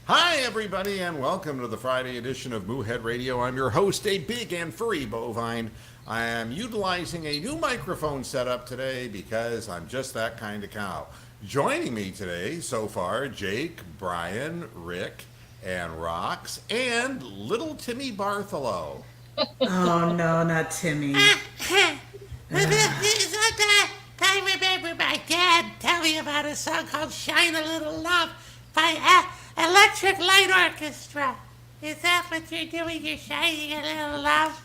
Hi, everybody, and welcome to the Friday edition of Moohead Radio. I'm your host, a big and furry bovine. I am utilizing a new microphone setup today because I'm just that kind of cow. Joining me today so far, Jake, Brian, Rick, and Rox, and little Timmy Bartholow. Oh no, not Timmy. Is that I remember my dad tell me about a song called Shine a Little Love by Electric Light Orchestra. Is that what you're doing? You're shining a little love?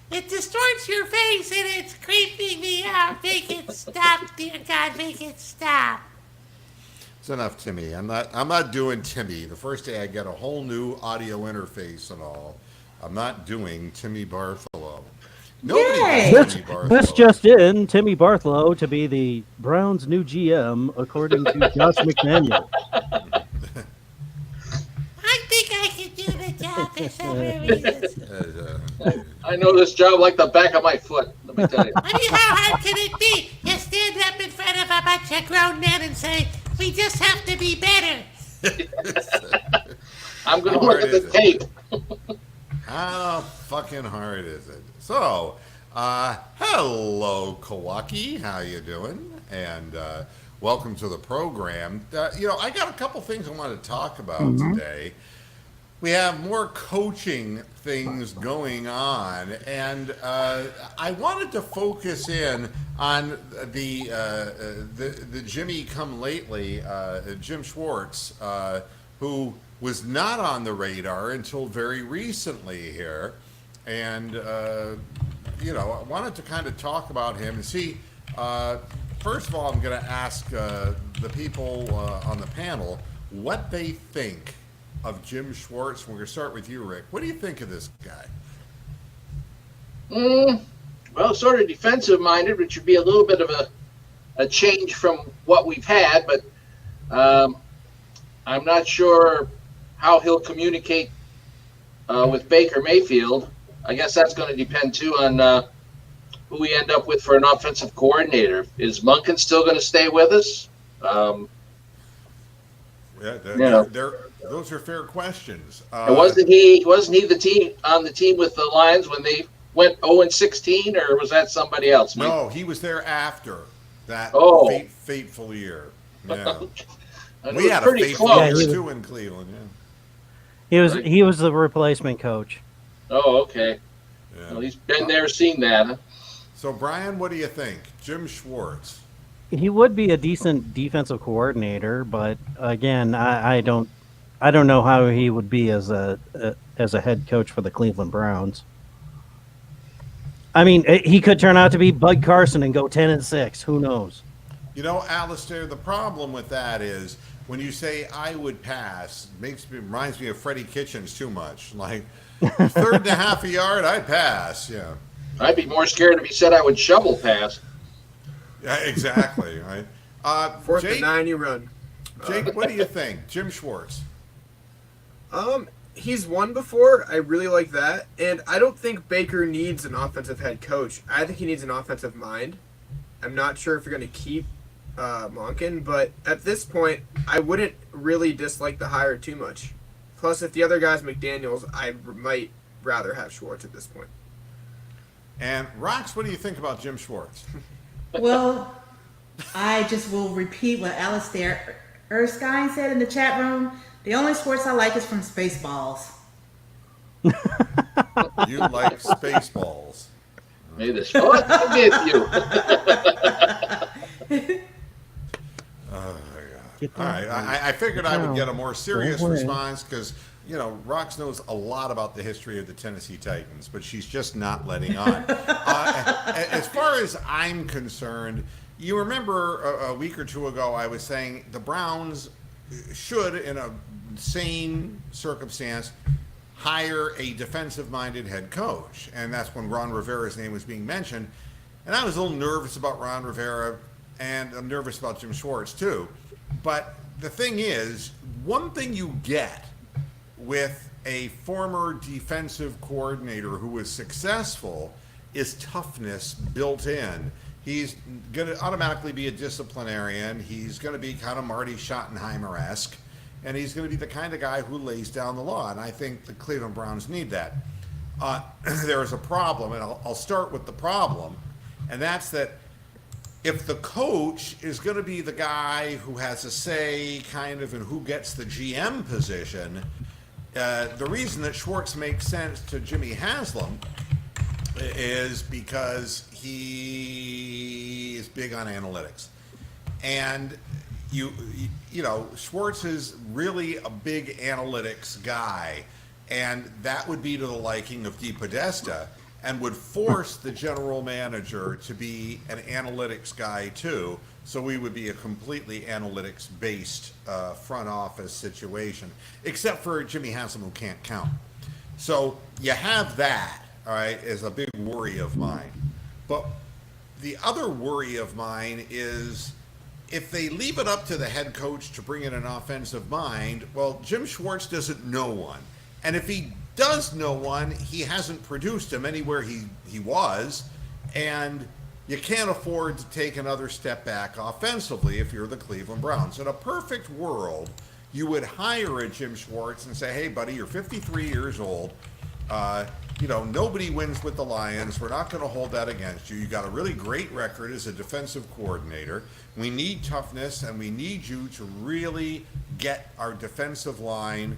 It distorts your face and it's creeping me out. Make it stop, dear God, make it stop. It's enough, Timmy. I'm not doing Timmy. The first day I get a whole new audio interface and all. I'm not doing Timmy Bartholow. Nobody Yay! does This, Timmy Bartholow. this just in, Timmy Bartholow to be the Browns' new GM, according to Josh McDaniel. I think I can do the job for some reasons. I know this job like the back of my foot, let me tell you. I mean, how hard can it be? You stand up in front of a bunch of grown men and say, we just have to be better. I'm going How to look hard at the is it? tape. How fucking hard is it? So, hello, Kawaki. How you doing? And welcome to the program. I got a couple things I want to talk about today. We have more coaching things going on, and I wanted to focus in on the Jimmy come lately, Jim Schwartz, who was not on the radar until very recently here, and I wanted to kind of talk about him and see. First of all, I'm going to ask the people on the panel what they think of Jim Schwartz. We're going to start with you, Rick. What do you think of this guy? Well, sort of defensive minded, which would be a little bit of a change from what we've had, but I'm not sure how he'll communicate with Baker Mayfield. I guess that's going to depend too on who we end up with for an offensive coordinator. Is Monken still going to stay with us? Those are fair questions. And wasn't he the team with the Lions when they went 0-16, or was that somebody else? No, he was there after that fateful year. Yeah. We had a fateful close. year too in Cleveland. He was the replacement coach. Oh, okay. Yeah. Well, he's been there, seen that. Huh? So, Brian, what do you think? Jim Schwartz. He would be a decent defensive coordinator, but again, I don't know how he would be as a head coach for the Cleveland Browns. I mean, he could turn out to be Bud Carson and go 10-6. Who knows? You know, Alistair, the problem with that is when you say I would pass, reminds me of Freddie Kitchens too much. Like, third and a half a yard, I'd pass. Yeah. I'd be more scared if he said I would shovel pass. Yeah, exactly. Right. Fourth Jake, and 9, you run. Jake, what do you think? Jim Schwartz. He's won before. I really like that, and I don't think Baker needs an offensive head coach. I think he needs an offensive mind. I'm not sure if you're going to keep Monken, but at this point, I wouldn't really dislike the hire too much. Plus, if the other guy's McDaniels, I might rather have Schwartz at this point. And Rox, what do you think about Jim Schwartz? Well, I just will repeat what Alistair Erskine said in the chat room. The only sports I like is from Spaceballs. You like Spaceballs. May the Schwartz be with you. Oh, my God. All right. I figured I would get a more serious response because, Rox knows a lot about the history of the Tennessee Titans, but she's just not letting on. As far as I'm concerned, you remember a week or two ago I was saying the Browns should, in a sane circumstance, hire a defensive-minded head coach. And that's when Ron Rivera's name was being mentioned. And I was a little nervous about Ron Rivera, and I'm nervous about Jim Schwartz, too. But the thing is, one thing you get with a former defensive coordinator who was successful is toughness built in. He's going to automatically be a disciplinarian. He's going to be kind of Marty Schottenheimer-esque, and he's going to be the kind of guy who lays down the law. And I think the Cleveland Browns need that. There is a problem, and I'll start with the problem, and that's that if the coach is going to be the guy who has a say kind of in who gets the GM position, the reason that Schwartz makes sense to Jimmy Haslam is because he is big on analytics. And you know, Schwartz is really a big analytics guy, and that would be to the liking of DePodesta and would force the general manager to be an analytics guy too. So we would be a completely analytics-based front office situation, except for Jimmy Haslam, who can't count. So you have that, all right, is a big worry of mine. But the other worry of mine is if they leave it up to the head coach to bring in an offensive mind, well, Jim Schwartz doesn't know one. And if he does know one, he hasn't produced him anywhere he was. And you can't afford to take another step back offensively if you're the Cleveland Browns. In a perfect world, you would hire a Jim Schwartz and say, hey, buddy, you're 53 years old. You know, nobody wins with the Lions. We're not going to hold that against you. You got a really great record as a defensive coordinator. We need toughness, and we need you to really get our defensive line.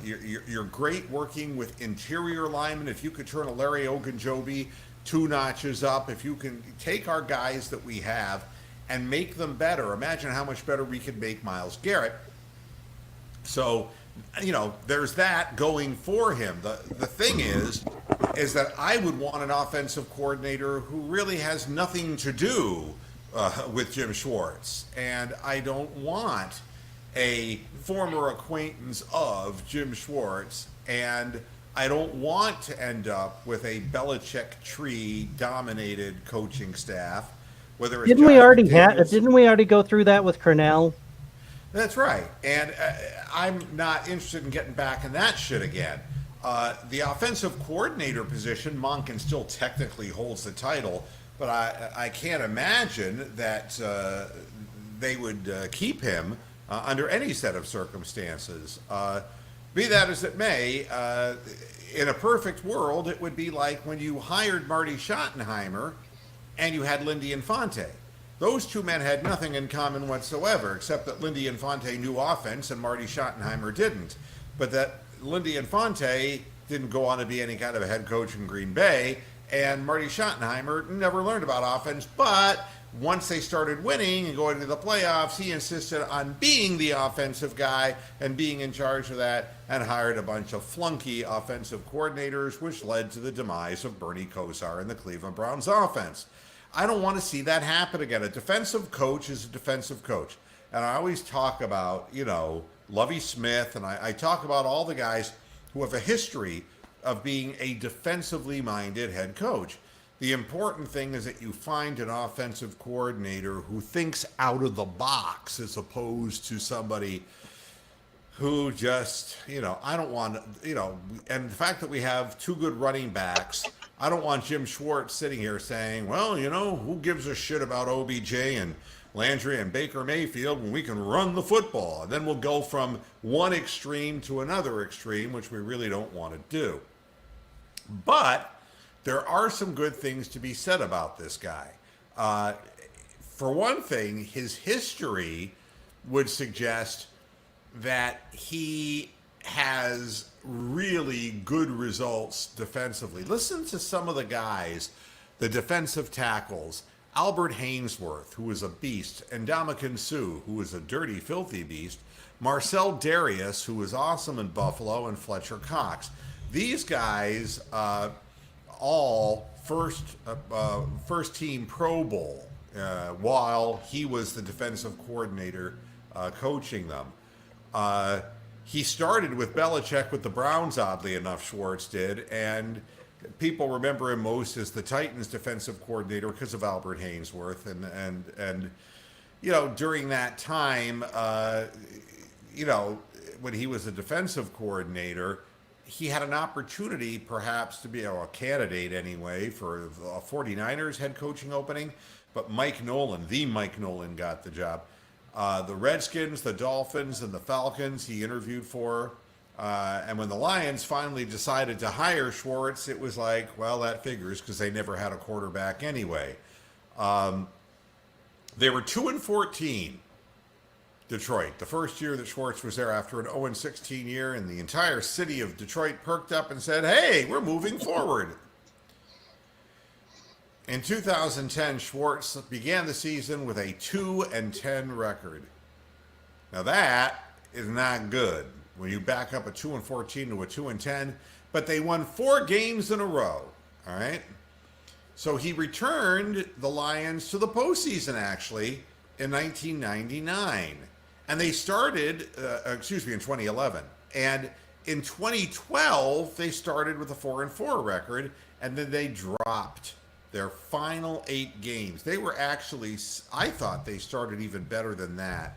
You're great working with interior linemen. If you could turn a Larry Ogunjobi 2 notches up, if you can take our guys that we have and make them better, imagine how much better we could make Myles Garrett. So, you know, there's that going for him. The thing is that I would want an offensive coordinator who really has nothing to do with Jim Schwartz. And I don't want a former acquaintance of Jim Schwartz, and I don't want to end up with a Belichick tree dominated coaching staff. Whether it's Didn't we already go through that with Cornell? That's right. And I'm not interested in getting back in that shit again. The offensive coordinator position, Monken still technically holds the title, but I can't imagine that they would keep him under any set of circumstances. Be that as it may, in a perfect world, it would be like when you hired Marty Schottenheimer and you had Lindy Infante. Those two men had nothing in common whatsoever, except that Lindy Infante knew offense and Marty Schottenheimer didn't. But that Lindy Infante didn't go on to be any kind of a head coach in Green Bay, and Marty Schottenheimer never learned about offense, but once they started winning and going to the playoffs, he insisted on being the offensive guy and being in charge of that, and hired a bunch of flunky offensive coordinators, which led to the demise of Bernie Kosar and the Cleveland Browns offense. I don't want to see that happen again. A defensive coach is a defensive coach. And I always talk about, you know, Lovie Smith, and I talk about all the guys who have a history of being a defensively minded head coach. The important thing is that you find an offensive coordinator who thinks out of the box as opposed to somebody who just, you know, I don't want, you know, and the fact that we have 2 good running backs, I don't want Jim Schwartz sitting here saying, well, you know, who gives a shit about OBJ and Landry and Baker Mayfield when we can run the football? And then we'll go from one extreme to another extreme, which we really don't want to do. But there are some good things to be said about this guy. For one thing, his history would suggest that he has really good results defensively. Listen to some of the guys, the defensive tackles. Albert Hainsworth, who was a beast, Ndamukong Suh, who was a dirty, filthy beast, Marcel Darius, who was awesome in Buffalo, and Fletcher Cox. These guys all first team Pro Bowl while he was the defensive coordinator coaching them. He started with Belichick with the Browns, oddly enough, Schwartz did, and people remember him most as the Titans defensive coordinator because of Albert Hainsworth. And you know, during that time, you know, when he was a defensive coordinator, he had an opportunity perhaps to be a candidate anyway for a 49ers head coaching opening. but Mike Nolan got the job. The Redskins, the Dolphins, and the Falcons he interviewed for. And when the Lions finally decided to hire Schwartz, it was like, well, that figures because they never had a quarterback anyway. They were 2-14, Detroit, the first year that Schwartz was there after an 0-16 year, and the entire city of Detroit perked up and said, hey, we're moving forward. In 2010, Schwartz began the season with a 2-10 record. Now that is not good when you back up a 2-14 to a 2-10, but they won 4 games in a row. All right. So he returned the Lions to the postseason actually in 1999, and they started, in 2011, and in 2012 they started with a 4-4 record, and then they dropped their final 8 games. They were actually, I thought they started even better than that,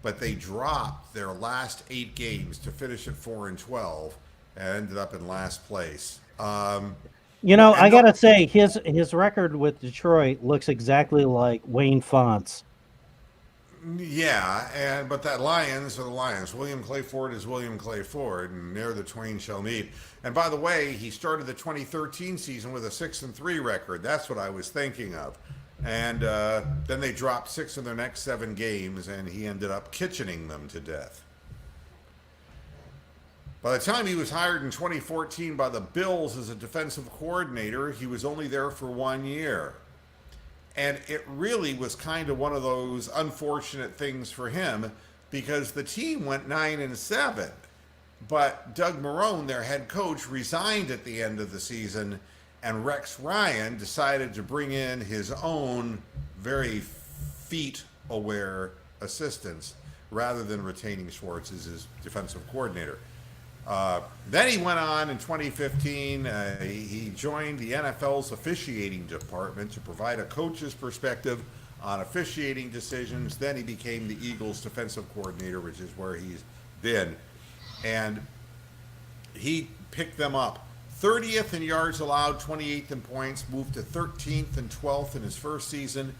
but they dropped their last 8 games to finish at 4-12 and ended up in last place. I gotta say his record with Detroit looks exactly like Wayne Font's. Yeah, but that Lions are the Lions. William Clay Ford is William Clay Ford, and there the twain shall meet. And by the way, he started the 2013 season with a 6-3 record. That's what I was thinking of. And then they dropped 6 of their next 7 games, and he ended up kitchening them to death. By the time he was hired in 2014 by the Bills as a defensive coordinator, he was only there for 1 year. And it really was kind of one of those unfortunate things for him because the team went 9-7. But Doug Marrone, their head coach, resigned at the end of the season, and Rex Ryan decided to bring in his own very feet-aware assistants rather than retaining Schwartz as his defensive coordinator. Then he went on in 2015. He joined the NFL's officiating department to provide a coach's perspective on officiating decisions. Then he became the Eagles' defensive coordinator, which is where he's been. And he picked them up 30th in yards allowed, 28th in points, moved to 13th and 12th in his first season,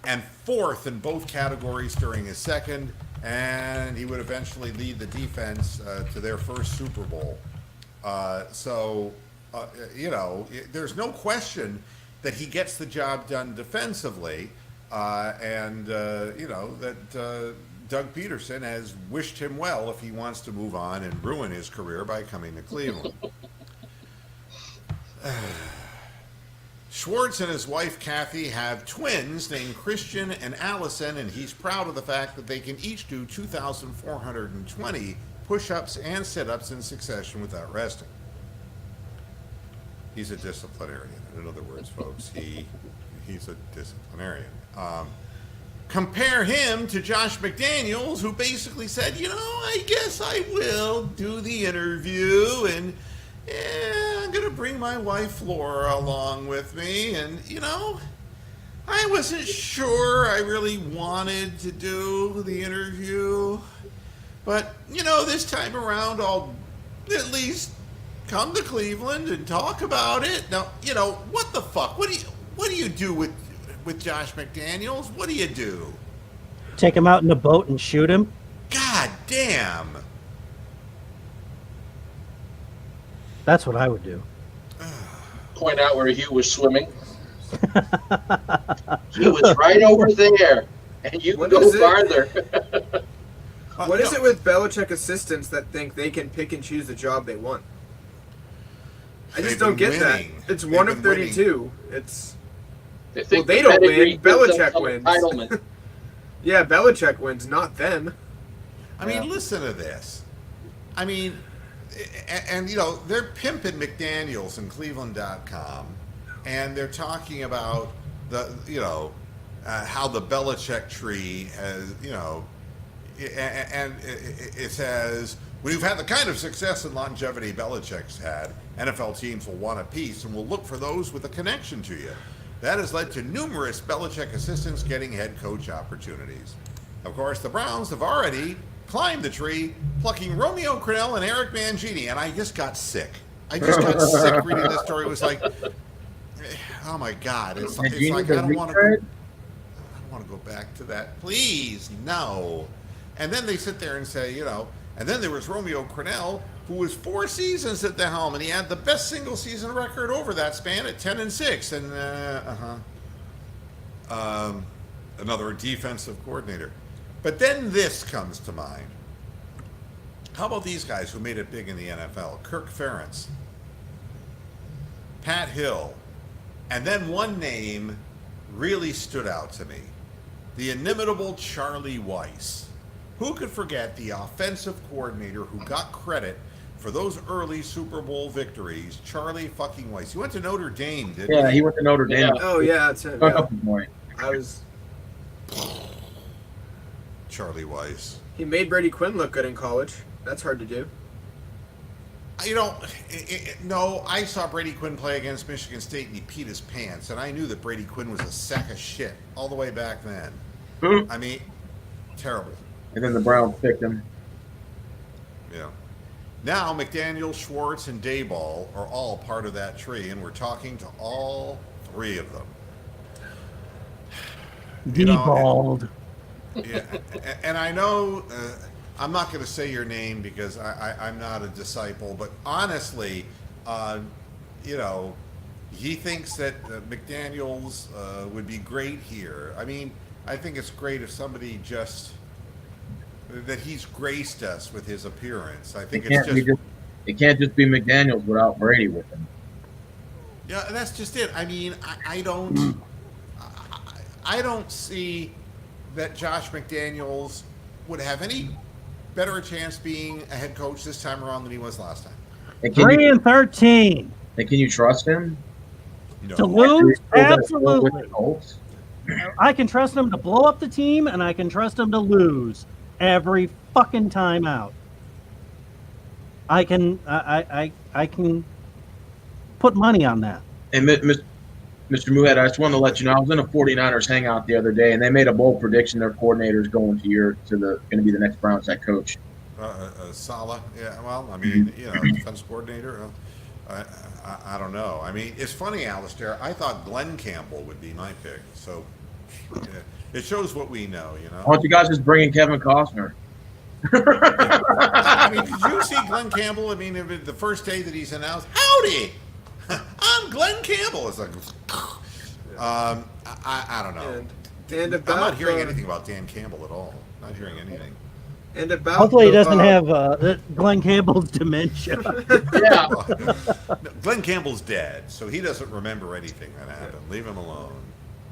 and 4th in both categories during his second. And he would eventually lead the defense to their first Super Bowl. There's no question that he gets the job done defensively, that Doug Peterson has wished him well if he wants to move on and ruin his career by coming to Cleveland. Schwartz and his wife Kathy have twins named Christian and Allison, and he's proud of the fact that they can each do 2,420 push-ups and sit-ups in succession without resting. He's a disciplinarian. In other words, folks, he's a disciplinarian. Compare him to Josh McDaniels, who basically said, I guess I will do the interview, and I'm going to bring my wife Laura along with me. And, I wasn't sure I really wanted to do the interview. But, this time around, I'll at least come to Cleveland and talk about it. Now, what the fuck? What do you do with Josh McDaniels? What do you do? Take him out in a boat and shoot him? God damn. That's what I would do. Point out where Hugh was swimming. He was right over there, and you can go farther. What is it with Belichick assistants that think they can pick and choose the job they want? I just don't get that. It's one of 32. It's They they don't win. Belichick some wins. entitlement. Yeah, Belichick wins, not them. I mean, listen to this. I mean, and they're pimping McDaniels in Cleveland.com, and they're talking about how the Belichick tree has, and it says, we've had the kind of success and longevity Belichick's had. NFL teams will want a piece and will look for those with a connection to you. That has led to numerous Belichick assistants getting head coach opportunities. Of course, the Browns have already climbed the tree, plucking Romeo Crennel and Eric Mangini, and I just got sick. I just got sick reading this story. It was like, oh my God. It's like I don't want to... go back to that. Please, no. And then they sit there and say, and then there was Romeo Crennel, who was 4 seasons at the helm, and he had the best single season record over that span at 10-6. And another defensive coordinator. But then this comes to mind. How about these guys who made it big in the NFL? Kirk Ferentz, Pat Hill, and then one name really stood out to me. The inimitable Charlie Weiss. Who could forget the offensive coordinator who got credit for those early Super Bowl victories, Charlie fucking Weiss? He went to Notre Dame, didn't he? Yeah, he went to Notre Dame. Oh yeah, that's it. Fuck Yeah. up the point. Charlie Weiss. He made Brady Quinn look good in college. That's hard to do. No, I saw Brady Quinn play against Michigan State and he peed his pants, and I knew that Brady Quinn was a sack of shit all the way back then. I mean, terrible. And then the Browns picked him. Yeah. Now McDaniel, Schwartz, and Dayball are all part of that tree, and we're talking to all 3 of them. Deballed. Yeah, and I know I'm not going to say your name because I'm not a disciple, but honestly, he thinks that McDaniels would be great here. I mean, I think it's great if somebody that he's graced us with his appearance. I think It can't just be McDaniels without Brady with him. Yeah, that's just it. I mean, I don't see that Josh McDaniels would have any better a chance being a head coach this time around than he was last time. And 3-13. And can you trust him? No. To lose? With Absolutely. the Colts? I can trust him to blow up the team, and I can trust him to lose every fucking time out. I can put money on that. And Mr. Muhead, I just wanted to let you know, I was in a 49ers hangout the other day, and they made a bold prediction their coordinator is going going to be the next Browns head coach. Saleh, yeah. Well, I mean, defense coordinator. I don't know. I mean, it's funny, Alistair. I thought Glenn Campbell would be my pick. So it shows what we know. Why don't you guys just bring in Kevin Costner? I mean, did you see Glenn Campbell? I mean, the first day that he's announced, howdy, I'm Glenn Campbell. It's like, I don't know. And I'm about not hearing anything about Dan Campbell at all. Not hearing anything. And about Hopefully he doesn't have Glenn Campbell's dementia. Yeah. Glenn Campbell's dead, so he doesn't remember anything that happened. Leave him alone.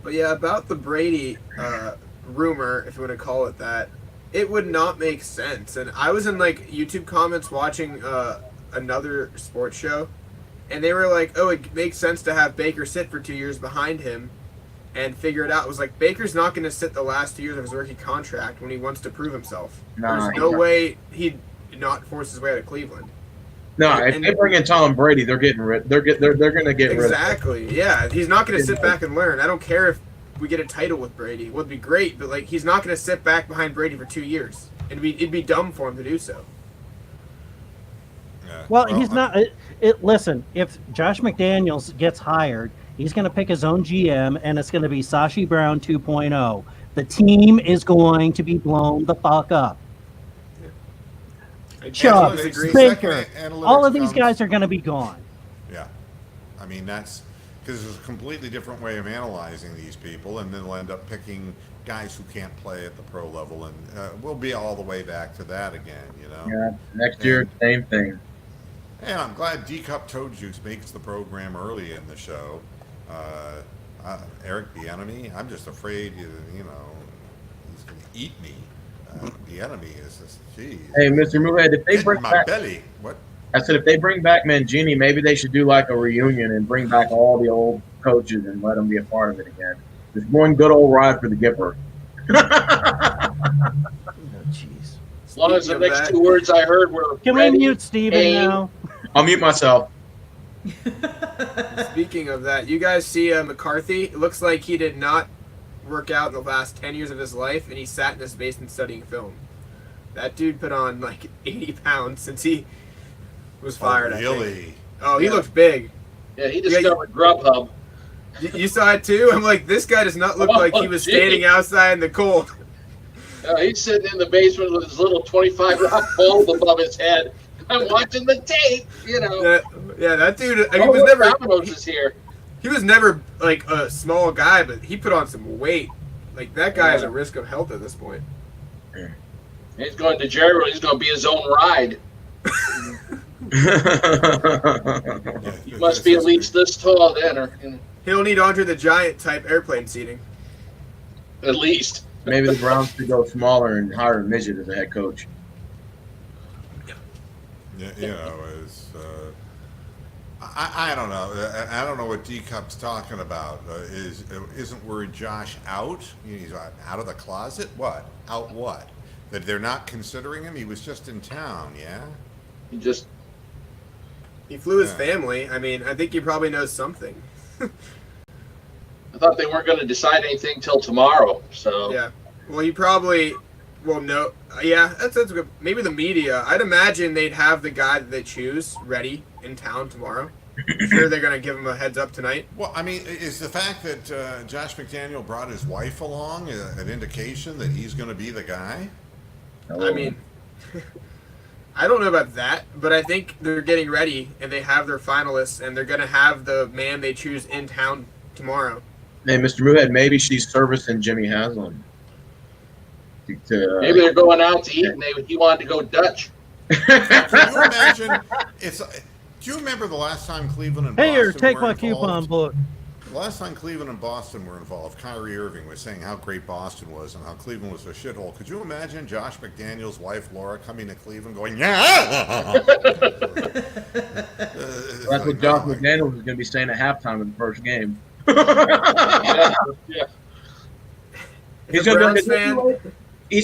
But yeah, about the Brady rumor, if you want to call it that, it would not make sense. And I was in YouTube comments watching another sports show, and they were like, "Oh, it makes sense to have Baker sit for 2 years behind him and figure it out." It was like, Baker's not going to sit the last 2 years of his rookie contract when he wants to prove himself. There's no way he'd not force his way out of Cleveland. No, if they bring in Tom Brady, they're getting rid. They're going to get rid of him. Exactly. Yeah, he's not going to sit back and learn. I don't care if we get a title with Brady. It would be great, but he's not going to sit back behind Brady for 2 years. It'd be dumb for him to do so. Yeah. Well, he's not. Listen, if Josh McDaniels gets hired, he's going to pick his own GM, and it's going to be Sashi Brown 2.0. The team is going to be blown the fuck up. Chubb, Baker, all of these guys are going to be gone. Yeah. I mean, that's because there's a completely different way of analyzing these people, and then they'll end up picking guys who can't play at the pro level, and we'll be all the way back to that again, Yeah, next year, same thing. And I'm glad D-Cup Toe Juice makes the program early in the show. Eric Bieniemy, I'm just afraid, he's going to eat me. Bieniemy is just, geez. Hey, Mr. Muhead, if they Get bring in my back, belly. What? I said if they bring back Mangini, maybe they should do like a reunion and bring back all the old coaches and let them be a part of it again. Just one good old ride for the Gipper. Jeez. As long as the next 2 words I heard were Can we mute Steven now? I'll mute myself. Speaking of that, you guys see McCarthy? It looks like he did not work out in the last 10 years of his life, and he sat in his basement studying film. That dude put on 80 pounds since he was fired. Oh, really? Oh, he looked big. Yeah, he discovered Grubhub. You saw it too? I'm like, this guy does not look like he was standing outside in the cold. He's sitting in the basement with his little 25 rock bulb above his head. I'm watching the tape, you know. That dude. He was never like a small guy, but he put on some weight. Like that guy is a risk of health at this point. He's going to Jerry. He's going to be his own ride. He must be at least this tall then, or he'll need Andre the Giant type airplane seating. At least. Maybe the Browns should go smaller and hire a midget as a head coach. Yeah, you know, I don't know. I don't know what D Cup's talking about. Isn't word Josh out? He's out of the closet. What? Out what? That they're not considering him? He was just in town. Yeah. He flew his family. I mean, I think he probably knows something. I thought they weren't going to decide anything till tomorrow. So yeah. Well, he probably. Well, no. Yeah, that's good. Maybe the media. I'd imagine they'd have the guy that they choose ready in town tomorrow. I'm sure they're going to give him a heads up tonight. Well, I mean, is the fact that Josh McDaniel brought his wife along an indication that he's going to be the guy? I mean, I don't know about that, but I think they're getting ready and they have their finalists and they're going to have the man they choose in town tomorrow. Hey, Mr. Moohead, maybe she's servicing Jimmy Haslam. Maybe they're going out to eat and he wanted to go Dutch. Can you imagine? Do you remember the last time Cleveland and Boston Here, take were my involved? coupon book. The last time Cleveland and Boston were involved, Kyrie Irving was saying how great Boston was and how Cleveland was a shithole. Could you imagine Josh McDaniel's wife, Laura, coming to Cleveland going, yeah? That's what Josh McDaniels is going to be saying at halftime in the first game. Yeah. He's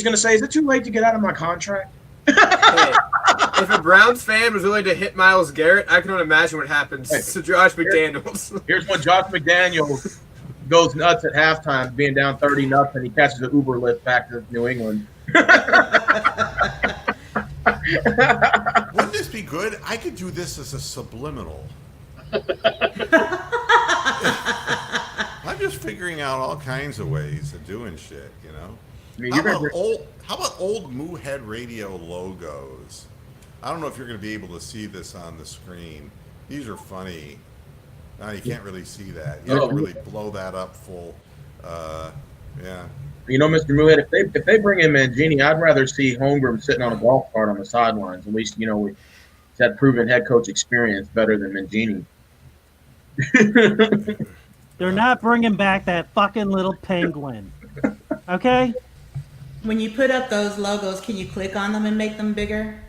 going to say, is it too late to get out of my contract? Hey, if a Browns fan was willing to hit Myles Garrett, I can only imagine what happens to Josh McDaniels. Here's when Josh McDaniels goes nuts at halftime, being down 30-0, and he catches an Uber lift back to New England. Wouldn't this be good? I could do this as a subliminal. I'm just figuring out all kinds of ways of doing shit, you know? I mean, How about old Moohead Radio logos? I don't know if you're going to be able to see this on the screen. These are funny. No, you can't really see that. You have to really blow that up full. Yeah. You know, Mr. Moohead, if they bring in Mangini, I'd rather see Holmgren sitting on a golf cart on the sidelines. At least, you know, he's had proven head coach experience better than Mangini. They're not bringing back that fucking little penguin. Okay? When you put up those logos, can you click on them and make them bigger?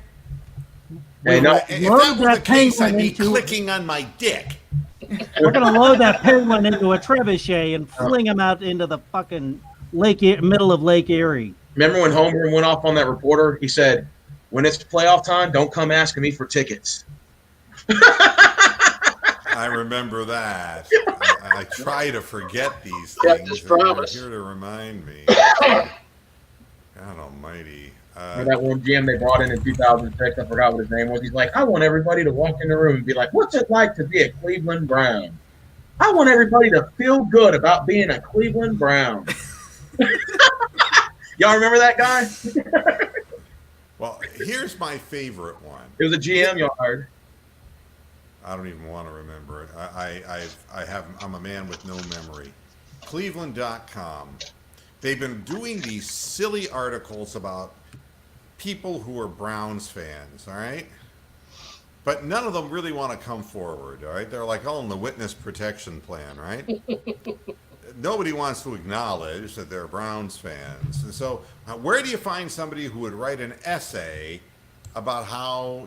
Hey, no, If that were the case, I'd be clicking on my dick. We're going to load that penguin into a trebuchet and fling him out into the fucking middle of Lake Erie. remember when Holmgren went off on that reporter? He said, when it's playoff time, don't come asking me for tickets. I remember that. I try to forget these things. His promise. You're here to remind me. God almighty. Remember that one GM they brought in 2006? I forgot what his name was. He's like, I want everybody to walk in the room and be like, what's it like to be a Cleveland Brown? I want everybody to feel good about being a Cleveland Brown. Y'all remember that guy? Well, here's my favorite one. It was a GM y'all hired. I don't even want to remember it. I'm a man with no memory. Cleveland.com. They've been doing these silly articles about people who are Browns fans, all right? But none of them really want to come forward, all right? They're like all in the witness protection plan, right? Nobody wants to acknowledge that they're Browns fans. And so where do you find somebody who would write an essay about how,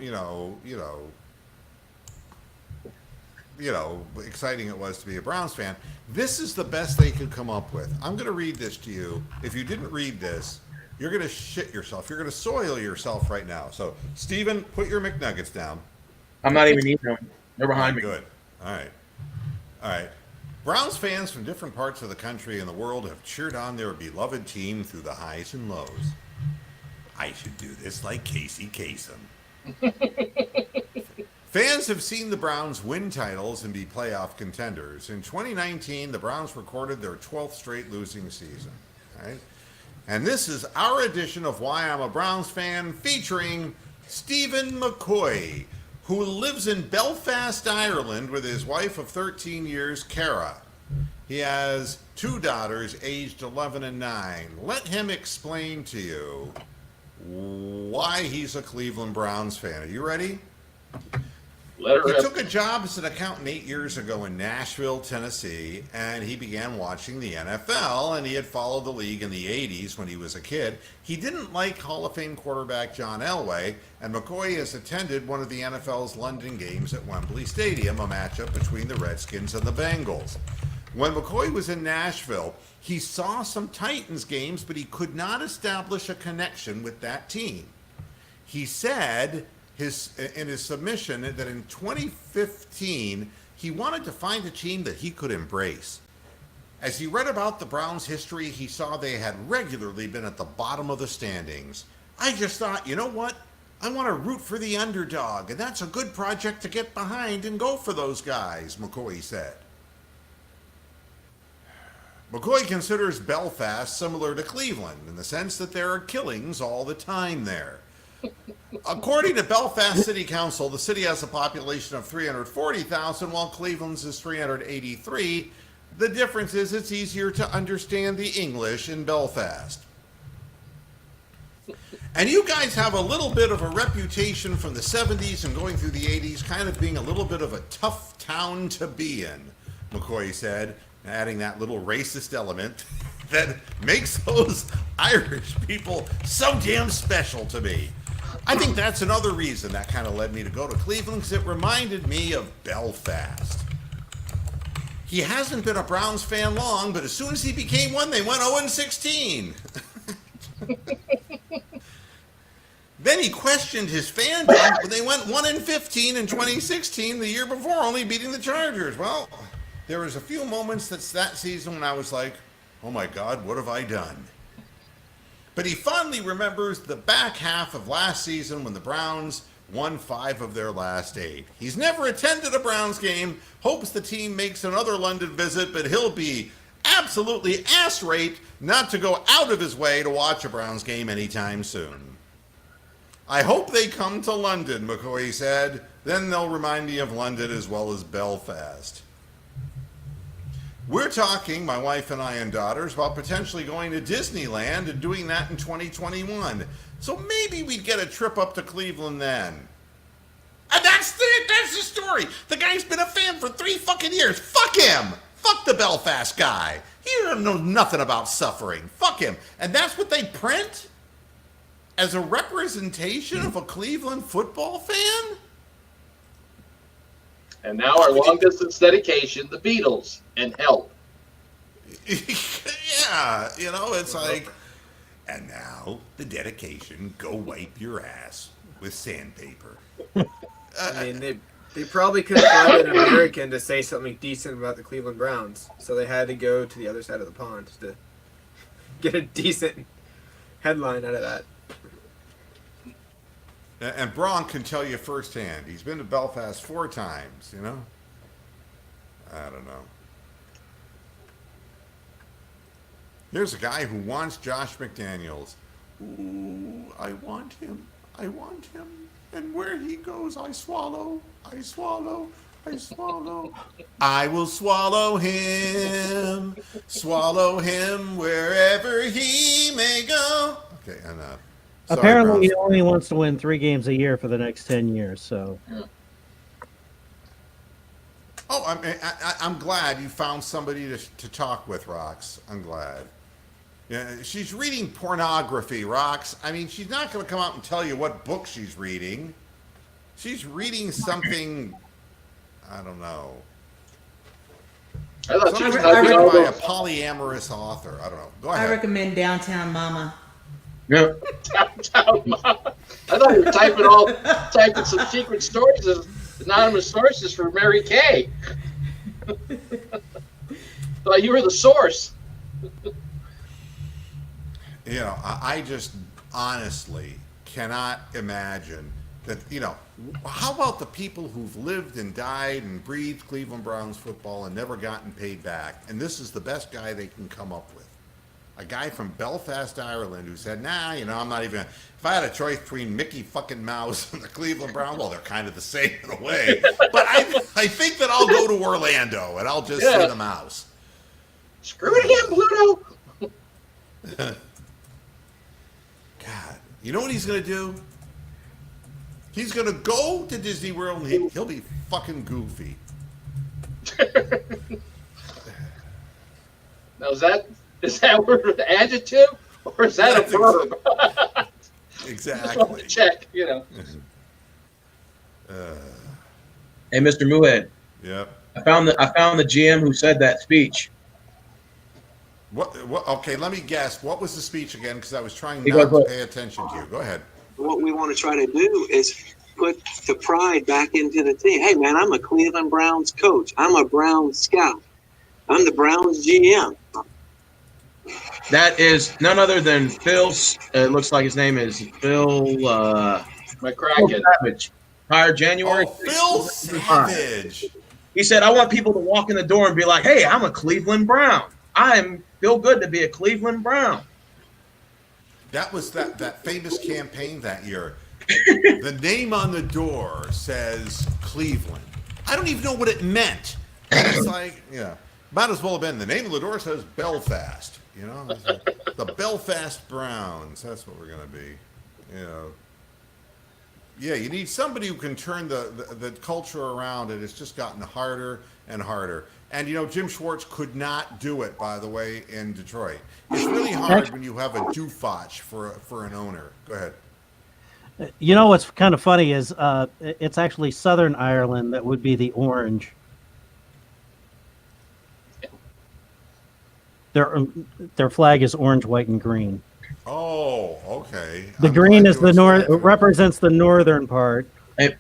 exciting it was to be a Browns fan? This is the best they could come up with. I'm going to read this to you. If you didn't read this, you're going to shit yourself. You're going to soil yourself right now. So, Steven, put your McNuggets down. I'm not even eating them. They're behind me. Good. All right. Browns fans from different parts of the country and the world have cheered on their beloved team through the highs and lows. I should do this like Casey Kasem. Fans have seen the Browns win titles and be playoff contenders. In 2019, the Browns recorded their 12th straight losing season. Right? And this is our edition of Why I'm a Browns Fan, featuring Stephen McCoy, who lives in Belfast, Ireland with his wife of 13 years, Cara. He has 2 daughters aged 11 and 9. Let him explain to you why he's a Cleveland Browns fan. Are you ready? Let her He rip. took a job as an accountant 8 years ago in Nashville, Tennessee, and he began watching the NFL, and he had followed the league in the 80s when he was a kid. He didn't like Hall of Fame quarterback John Elway, and McCoy has attended one of the NFL's London games at Wembley Stadium, a matchup between the Redskins and the Bengals. When McCoy was in Nashville, he saw some Titans games, but he could not establish a connection with that team. He said in his submission that in 2015, he wanted to find a team that he could embrace. As he read about the Browns' history, he saw they had regularly been at the bottom of the standings. I just thought, you know what? I want to root for the underdog, and that's a good project to get behind and go for those guys, McCoy said. McCoy considers Belfast similar to Cleveland in the sense that there are killings all the time there. According to Belfast City Council, the city has a population of 340,000, while Cleveland's is 383. The difference is it's easier to understand the English in Belfast. And you guys have a little bit of a reputation from the 70s and going through the 80s, kind of being a little bit of a tough town to be in, McCoy said, adding that little racist element that makes those Irish people so damn special to me. I think that's another reason that kind of led me to go to Cleveland, because it reminded me of Belfast. He hasn't been a Browns fan long, but as soon as he became one, they went 0-16. Then he questioned his fandom when they went 1-15 in 2016, the year before, only beating the Chargers. Well, there was a few moments that season when I was like, oh my God, what have I done? But he fondly remembers the back half of last season when the Browns won 5 of their last 8. He's never attended a Browns game, hopes the team makes another London visit, but he'll be absolutely ass-raped not to go out of his way to watch a Browns game anytime soon. I hope they come to London, McCoy said. Then they'll remind me of London as well as Belfast. We're talking, my wife and I and daughters, about potentially going to Disneyland and doing that in 2021. So maybe we'd get a trip up to Cleveland then. And that's the story. The guy's been a fan for 3 fucking years. Fuck him. Fuck the Belfast guy. He don't know nothing about suffering. Fuck him. And that's what they print as a representation of a Cleveland football fan? And now our long-distance dedication, the Beatles, and Help. Yeah, you know, it's like, and now the dedication, go wipe your ass with sandpaper. I mean, they probably couldn't find an American to say something decent about the Cleveland Browns, so they had to go to the other side of the pond to get a decent headline out of that. And Bronk can tell you firsthand. He's been to Belfast 4 times, you know? I don't know. Here's a guy who wants Josh McDaniels. Ooh, I want him. I want him. And where he goes, I swallow. I swallow. I swallow. I will swallow him. Swallow him wherever he may go. Okay, enough. Sorry, Apparently, Browns. he only wants to win 3 games a year for the next 10 years. So, Oh, I'm glad you found somebody to talk with, Rox. I'm glad. Yeah, she's reading pornography, Rox. I mean, she's not going to come out and tell you what book she's reading. She's reading something, I don't know. I thought she was Something typing written all by a those. polyamorous author. I don't know. Go I ahead. recommend Downtown Mama. Yeah. Downtown Mom. I thought you were typing some secret sources, anonymous sources for Mary Kay. Thought you were the source. You know, I just honestly cannot imagine that, how about the people who've lived and died and breathed Cleveland Browns football and never gotten paid back? And this is the best guy they can come up with. A guy from Belfast, Ireland, who said, nah, I'm not even, if I had a choice between Mickey fucking Mouse and the Cleveland Browns, well, they're kind of the same in a way. But I think that I'll go to Orlando and I'll just say the Mouse. Screw it again, Pluto. God, you know what he's going to do? He's going to go to Disney World and he'll be fucking goofy. Now, is that word an adjective or is that a verb? Exactly. Just want to check, Hey, Mr. Muhead. Yep. I found the GM who said that speech. What? Okay, let me guess. What was the speech again? Because I was trying He not goes, to pay attention to you. Go ahead. What we want to try to do is put the pride back into the team. Hey, man, I'm a Cleveland Browns coach. I'm a Browns scout. I'm the Browns GM. That is none other than Phil. It looks like his name is Phil McCracken. Savage. Hired January. Oh, Phil Savage. He said, "I want people to walk in the door and be like, hey, I'm a Cleveland Brown. Feel good to be a Cleveland Brown." That was that famous campaign that year. The name on the door says Cleveland. I don't even know what it meant. It's like, might as well have been. The name of the door says Belfast. It's like, the Belfast Browns. That's what we're gonna be. Yeah, you need somebody who can turn the culture around, and it's just gotten harder and harder. And, Jim Schwartz could not do it, by the way, in Detroit. It's really hard when you have a doofotch for an owner. Go ahead. What's kind of funny is it's actually Southern Ireland that would be the orange. Their flag is orange, white, and green. Oh, okay. The green is represents the northern part, and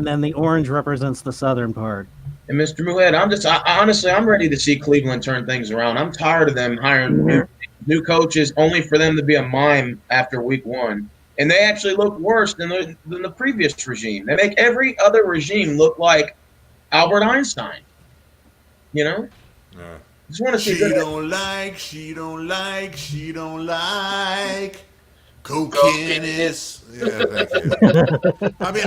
then the orange represents the southern part. And Mr. Muhead, honestly, I'm ready to see Cleveland turn things around. I'm tired of them hiring new coaches only for them to be a mime after week one. And they actually look worse than the previous regime. They make every other regime look like Albert Einstein. Yeah. Just want to see. She don't like cocaine-is. Yeah, thank you. I mean,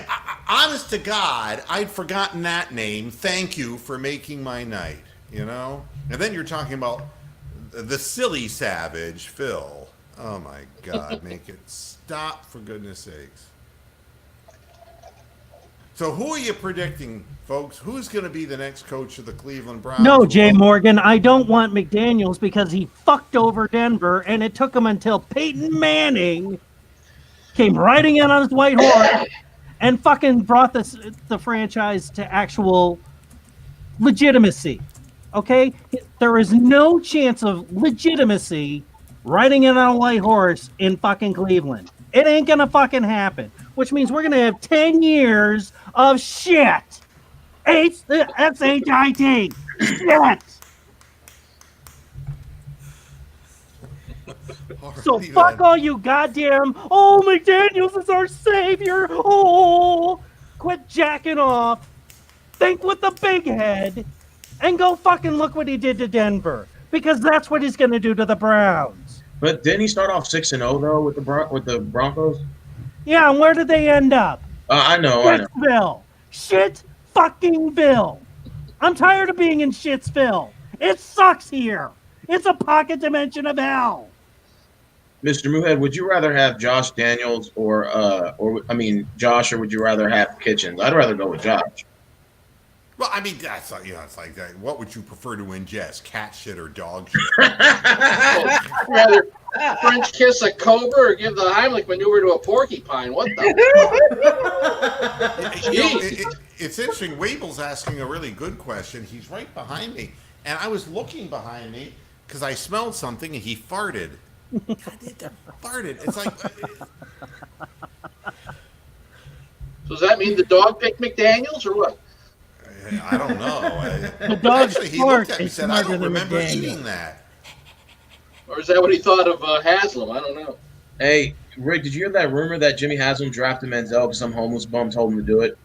honest to God, I'd forgotten that name. Thank you for making my night, And then you're talking about the silly savage, Phil. Oh, my God. Make it stop, for goodness sakes. So who are you predicting, folks? Who's going to be the next coach of the Cleveland Browns? No, Jay Morgan, I don't want McDaniels because he fucked over Denver, and it took him until Peyton Manning came riding in on his white horse and fucking brought the franchise to actual legitimacy. Okay? There is no chance of legitimacy riding in on a white horse in fucking Cleveland. It ain't gonna fucking happen. Which means we're gonna have 10 years of shit. S-H-I-T. Shit. So fuck all you goddamn, McDaniels is our savior. Quit jacking off. Think with the big head and go fucking look what he did to Denver. Because that's what he's gonna do to the Browns. But didn't he start off 6-0 though with the Broncos? Yeah, and where did they end up? I know. Shitsville. Shit fucking Ville. I'm tired of being in Shitsville. It sucks here. It's a pocket dimension of hell. Mr. Muhead, would you rather have Josh Daniels or Josh, or would you rather have Kitchens? I'd rather go with Josh. Well, I mean, that's like, it's like that. What would you prefer to ingest, cat shit or dog shit? Rather French kiss a cobra or give the Heimlich maneuver to a porcupine? What the? It's interesting. Wabel's asking a really good question. He's right behind me, and I was looking behind me because I smelled something, and he farted. God, it farted. It's like. So does that mean the dog picked McDaniels or what? I don't know. The dog's Actually, he looked at me and is said, "I don't smarter than remember McDaniel." eating that." Or is that what he thought of Haslam? I don't know. Hey, Rick, did you hear that rumor that Jimmy Haslam drafted Manziel because some homeless bum told him to do it?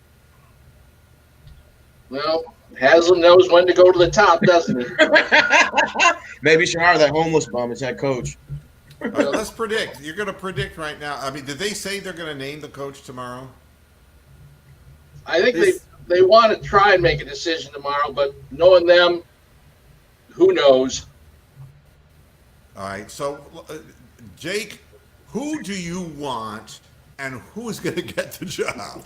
Well, Haslam knows when to go to the top, doesn't he? Maybe you should hire that homeless bum as head coach. All right, let's predict. You're going to predict right now. I mean, did they say they're going to name the coach tomorrow? I think they want to try and make a decision tomorrow, but knowing them, who knows? All right. So, Jake, who do you want, and who is going to get the job?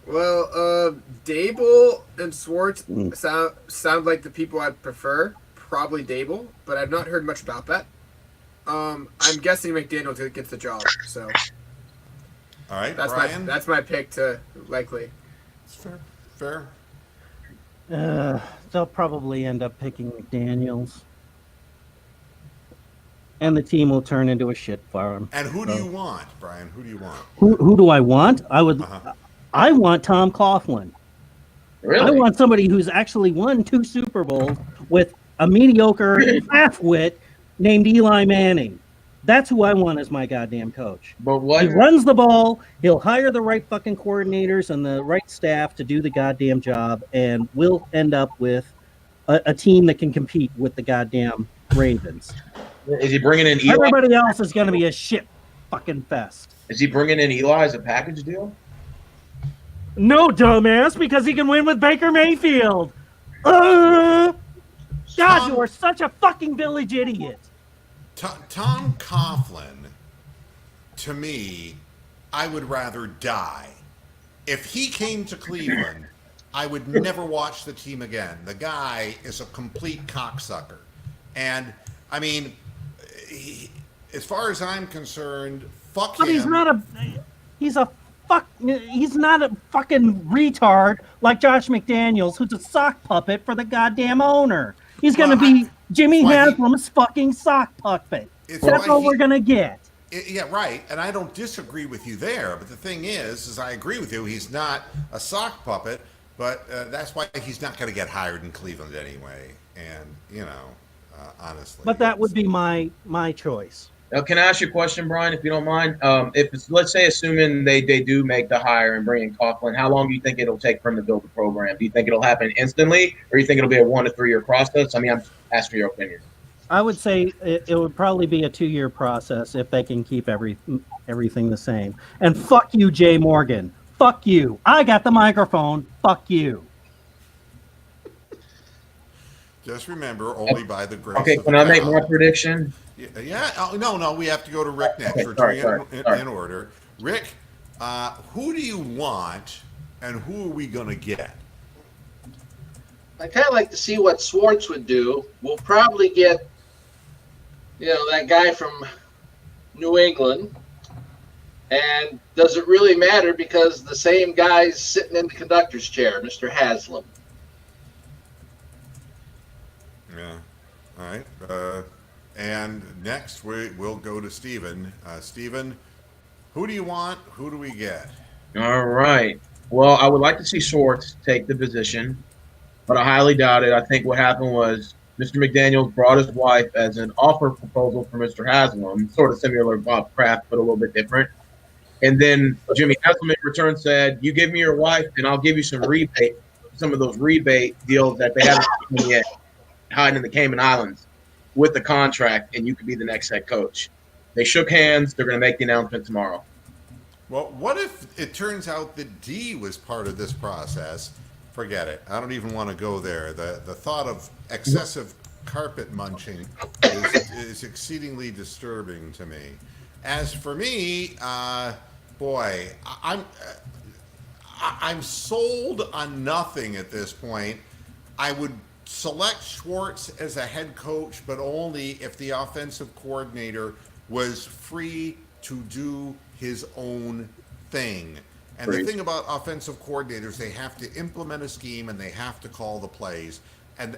Well, Dable and Schwartz sound like the people I'd prefer. Probably Dable, but I've not heard much about that. I'm guessing McDaniel gets the job, so All right, that's Brian. that's my pick to likely. It's fair. They'll probably end up picking McDaniels. And the team will turn into a shit farm. And who do you want, Brian? Who do you want? Who do I want? I want Tom Coughlin. Really? I want somebody who's actually won 2 Super Bowls with a mediocre half-wit named Eli Manning. That's who I want as my goddamn coach. But what? He runs the ball. He'll hire the right fucking coordinators and the right staff to do the goddamn job, and we'll end up with a team that can compete with the goddamn Ravens. Is he bringing in Eli? Everybody else is going to be a shit fucking fest. Is he bringing in Eli as a package deal? No, dumbass, because he can win with Baker Mayfield. God, Tom- you are such a fucking village idiot. Tom Coughlin, to me, I would rather die. If he came to Cleveland, I would never watch the team again. The guy is a complete cocksucker. And, I mean, as far as I'm concerned, fuck But him. he's not a fucking retard like Josh McDaniels, who's a sock puppet for the goddamn owner. He's going to be Jimmy Haslam's fucking sock puppet. That's all we're going to get. Yeah, right. And I don't disagree with you there. But the thing is I agree with you. He's not a sock puppet, but that's why he's not going to get hired in Cleveland anyway. And, honestly. But that would be my choice. Now, can I ask you a question, Brian, if you don't mind? If it's, let's say, assuming they do make the hire and bring in Coughlin, how long do you think it'll take for him to build the program? Do you think it'll happen instantly, or do you think it'll be a 1 to 3 year process? I mean, I'm asking for your opinion. I would say it would probably be a 2-year process if they can keep everything the same. And fuck you, Jay Morgan. Fuck you. I got the microphone. Fuck you. Just remember, only by the grace Okay, of can I make God. my prediction? Yeah. Oh, no. We have to go to Rick next. Okay, We're sorry, doing it sorry. in order. Rick, who do you want, and who are we going to get? I kind of like to see what Schwartz would do. We'll probably get, that guy from New England. And does it really matter because the same guy's sitting in the conductor's chair, Mr. Haslam? Yeah. All right. And next we'll go to Steven. Steven, who do you want? Who do we get? All right. Well, I would like to see Schwartz take the position, but I highly doubt it. I think what happened was Mr. McDaniels brought his wife as an offer proposal for Mr. Haslam, sort of similar to Bob Kraft, but a little bit different. And then Jimmy Haslam in return said, "You give me your wife, and I'll give you some of those rebate deals that they haven't yet, hiding in the Cayman Islands with the contract, and you could be the next head coach." They shook hands. They're going to make the announcement tomorrow. Well, what if it turns out that D was part of this process? Forget it. I don't even want to go there. The thought of excessive carpet munching is exceedingly disturbing to me. As for me, boy, I'm sold on nothing at this point. I would select Schwartz as a head coach, but only if the offensive coordinator was free to do his own thing. And the thing about offensive coordinators, they have to implement a scheme and they have to call the plays. And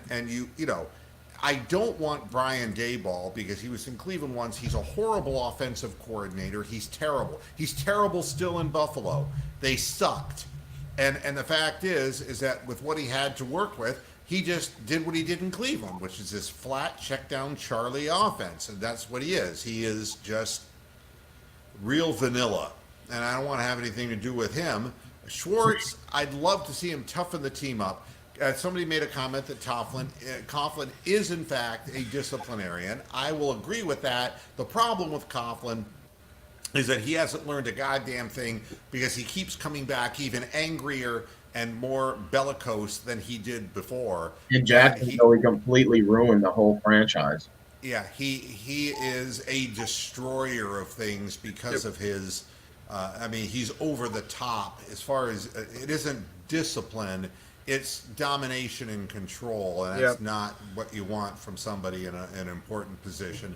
I don't want Brian Daboll because he was in Cleveland once. He's a horrible offensive coordinator. He's terrible. He's terrible still in Buffalo. They sucked. And the fact is that with what he had to work with, he just did what he did in Cleveland, which is this flat check down Charlie offense. And that's what he is. He is just real vanilla, and I don't want to have anything to do with him. Schwartz, I'd love to see him toughen the team up. Somebody made a comment that Coughlin is in fact a disciplinarian. I will agree with that. The problem with Coughlin is that he hasn't learned a goddamn thing because he keeps coming back even angrier and more bellicose than he did before. In Jacksonville, he completely ruined the whole franchise. Yeah, he is a destroyer of things because of his. I mean, he's over the top as far as it isn't discipline; it's domination and control, and that's not what you want from somebody in an important position.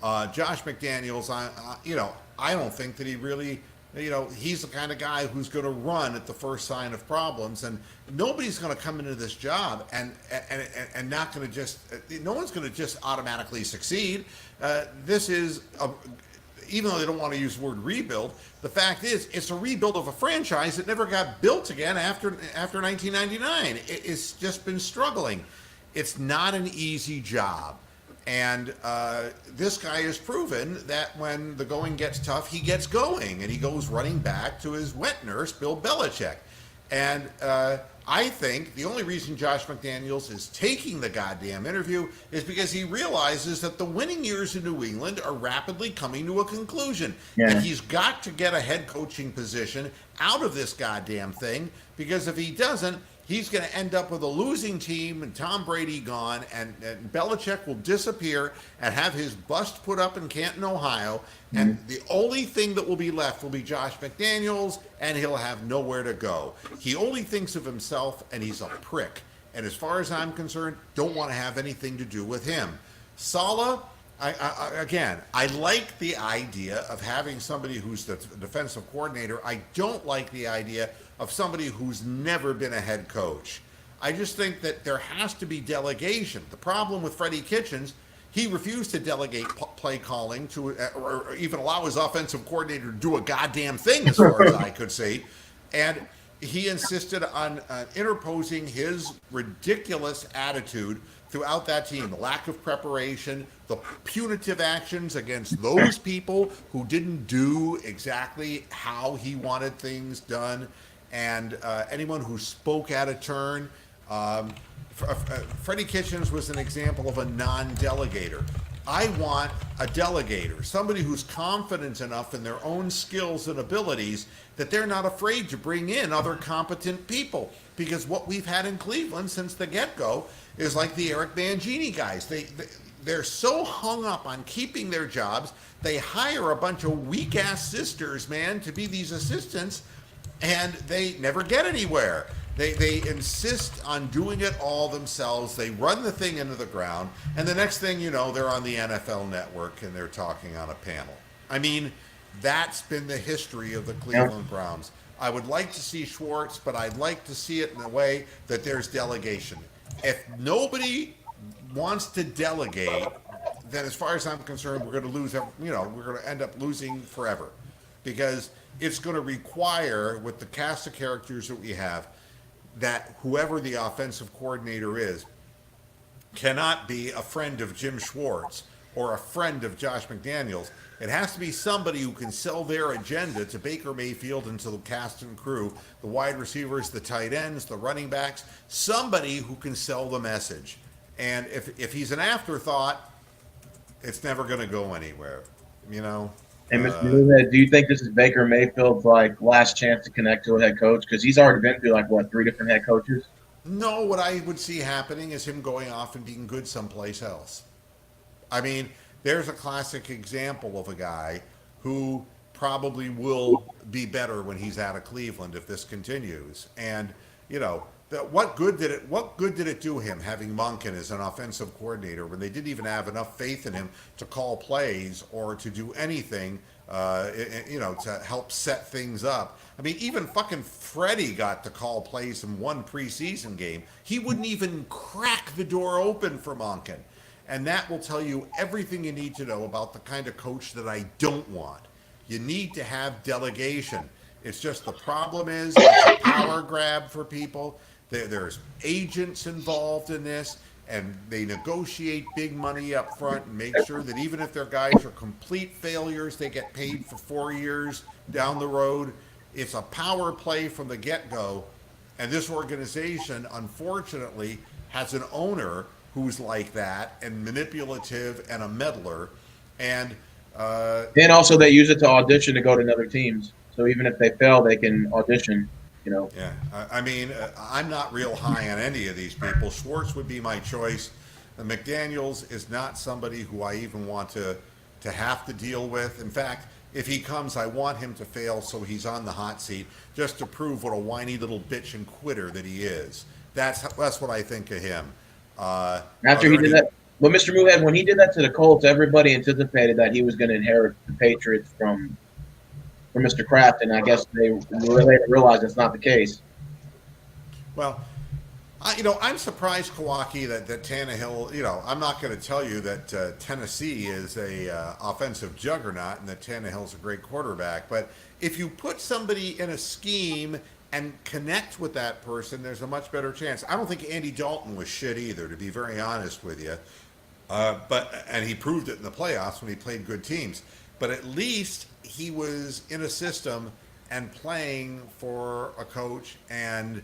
Josh McDaniels, I don't think that he really. He's the kind of guy who's going to run at the first sign of problems, and nobody's going to come into this job and not going to just. No one's going to just automatically succeed. This is, even though they don't want to use the word rebuild, the fact is it's a rebuild of a franchise that never got built again after 1999. It's just been struggling. It's not an easy job. And this guy has proven that when the going gets tough, he gets going, and he goes running back to his wet nurse, Bill Belichick. And I think the only reason Josh McDaniels is taking the goddamn interview is because he realizes that the winning years in New England are rapidly coming to a conclusion. Yeah. And he's got to get a head coaching position out of this goddamn thing, because if he doesn't, he's going to end up with a losing team and Tom Brady gone, and Belichick will disappear and have his bust put up in Canton, Ohio, and the only thing that will be left will be Josh McDaniels, and he'll have nowhere to go. He only thinks of himself, and he's a prick. And as far as I'm concerned, don't want to have anything to do with him. Saleh, I like the idea of having somebody who's the defensive coordinator. I don't like the idea of somebody who's never been a head coach. I just think that there has to be delegation. The problem with Freddie Kitchens, he refused to delegate play calling to, or even allow his offensive coordinator to do a goddamn thing, as far as I could see. And he insisted on interposing his ridiculous attitude throughout that team, the lack of preparation, the punitive actions against those people who didn't do exactly how he wanted things done, and anyone who spoke out of turn. Freddie Kitchens was an example of a non-delegator. I want a delegator, somebody who's confident enough in their own skills and abilities that they're not afraid to bring in other competent people. Because what we've had in Cleveland since the get-go is like the Eric Mangini guys. They're so hung up on keeping their jobs, they hire a bunch of weak-ass sisters, man, to be these assistants, and they never get anywhere. They insist on doing it all themselves. They run the thing into the ground, and the next thing you know, they're on the NFL Network and they're talking on a panel. I mean, that's been the history of the Cleveland Browns. I would like to see Schwartz, but I'd like to see it in a way that there's delegation. If nobody wants to delegate, then as far as I'm concerned, we're going to lose, we're going to end up losing forever, because it's going to require, with the cast of characters that we have, that whoever the offensive coordinator is cannot be a friend of Jim Schwartz or a friend of Josh McDaniels. It has to be somebody who can sell their agenda to Baker Mayfield and to the cast and crew, the wide receivers, the tight ends, the running backs, somebody who can sell the message. And if he's an afterthought, it's never going to go anywhere, Hey, Mr. Nunez, do you think this is Baker Mayfield's last chance to connect to a head coach? Because he's already been through 3 different head coaches. No, what I would see happening is him going off and being good someplace else. I mean, there's a classic example of a guy who probably will be better when he's out of Cleveland if this continues. And what good did it do him having Monken as an offensive coordinator when they didn't even have enough faith in him to call plays or to do anything, to help set things up? I mean, even fucking Freddie got to call plays in one preseason game. He wouldn't even crack the door open for Monken. And that will tell you everything you need to know about the kind of coach that I don't want. You need to have delegation. It's just the problem is it's a power grab for people. There's agents involved in this. and they negotiate big money up front and make sure that even if their guys are complete failures, they get paid for 4 years down the road. It's a power play from the get-go. And this organization, unfortunately, has an owner who's like that and manipulative and a meddler. And also they use it to audition to go to other teams. So even if they fail, they can audition. Yeah, I mean, I'm not real high on any of these people. Schwartz would be my choice. McDaniels is not somebody who I even want to have to deal with. In fact, if he comes, I want him to fail so he's on the hot seat, just to prove what a whiny little bitch and quitter that he is. That's what I think of him. After he did that, well, Mr. Moohead, when he did that to the Colts, everybody anticipated that he was going to inherit the Patriots from Mr. Kraft, and I guess they really realized that's not the case. Well, I'm surprised, Kawaki, that Tannehill, I'm not going to tell you that Tennessee is a offensive juggernaut and that Tannehill's a great quarterback, but if you put somebody in a scheme and connect with that person, there's a much better chance. I don't think Andy Dalton was shit either, to be very honest with you. And he proved it in the playoffs when he played good teams. But at least he was in a system and playing for a coach, and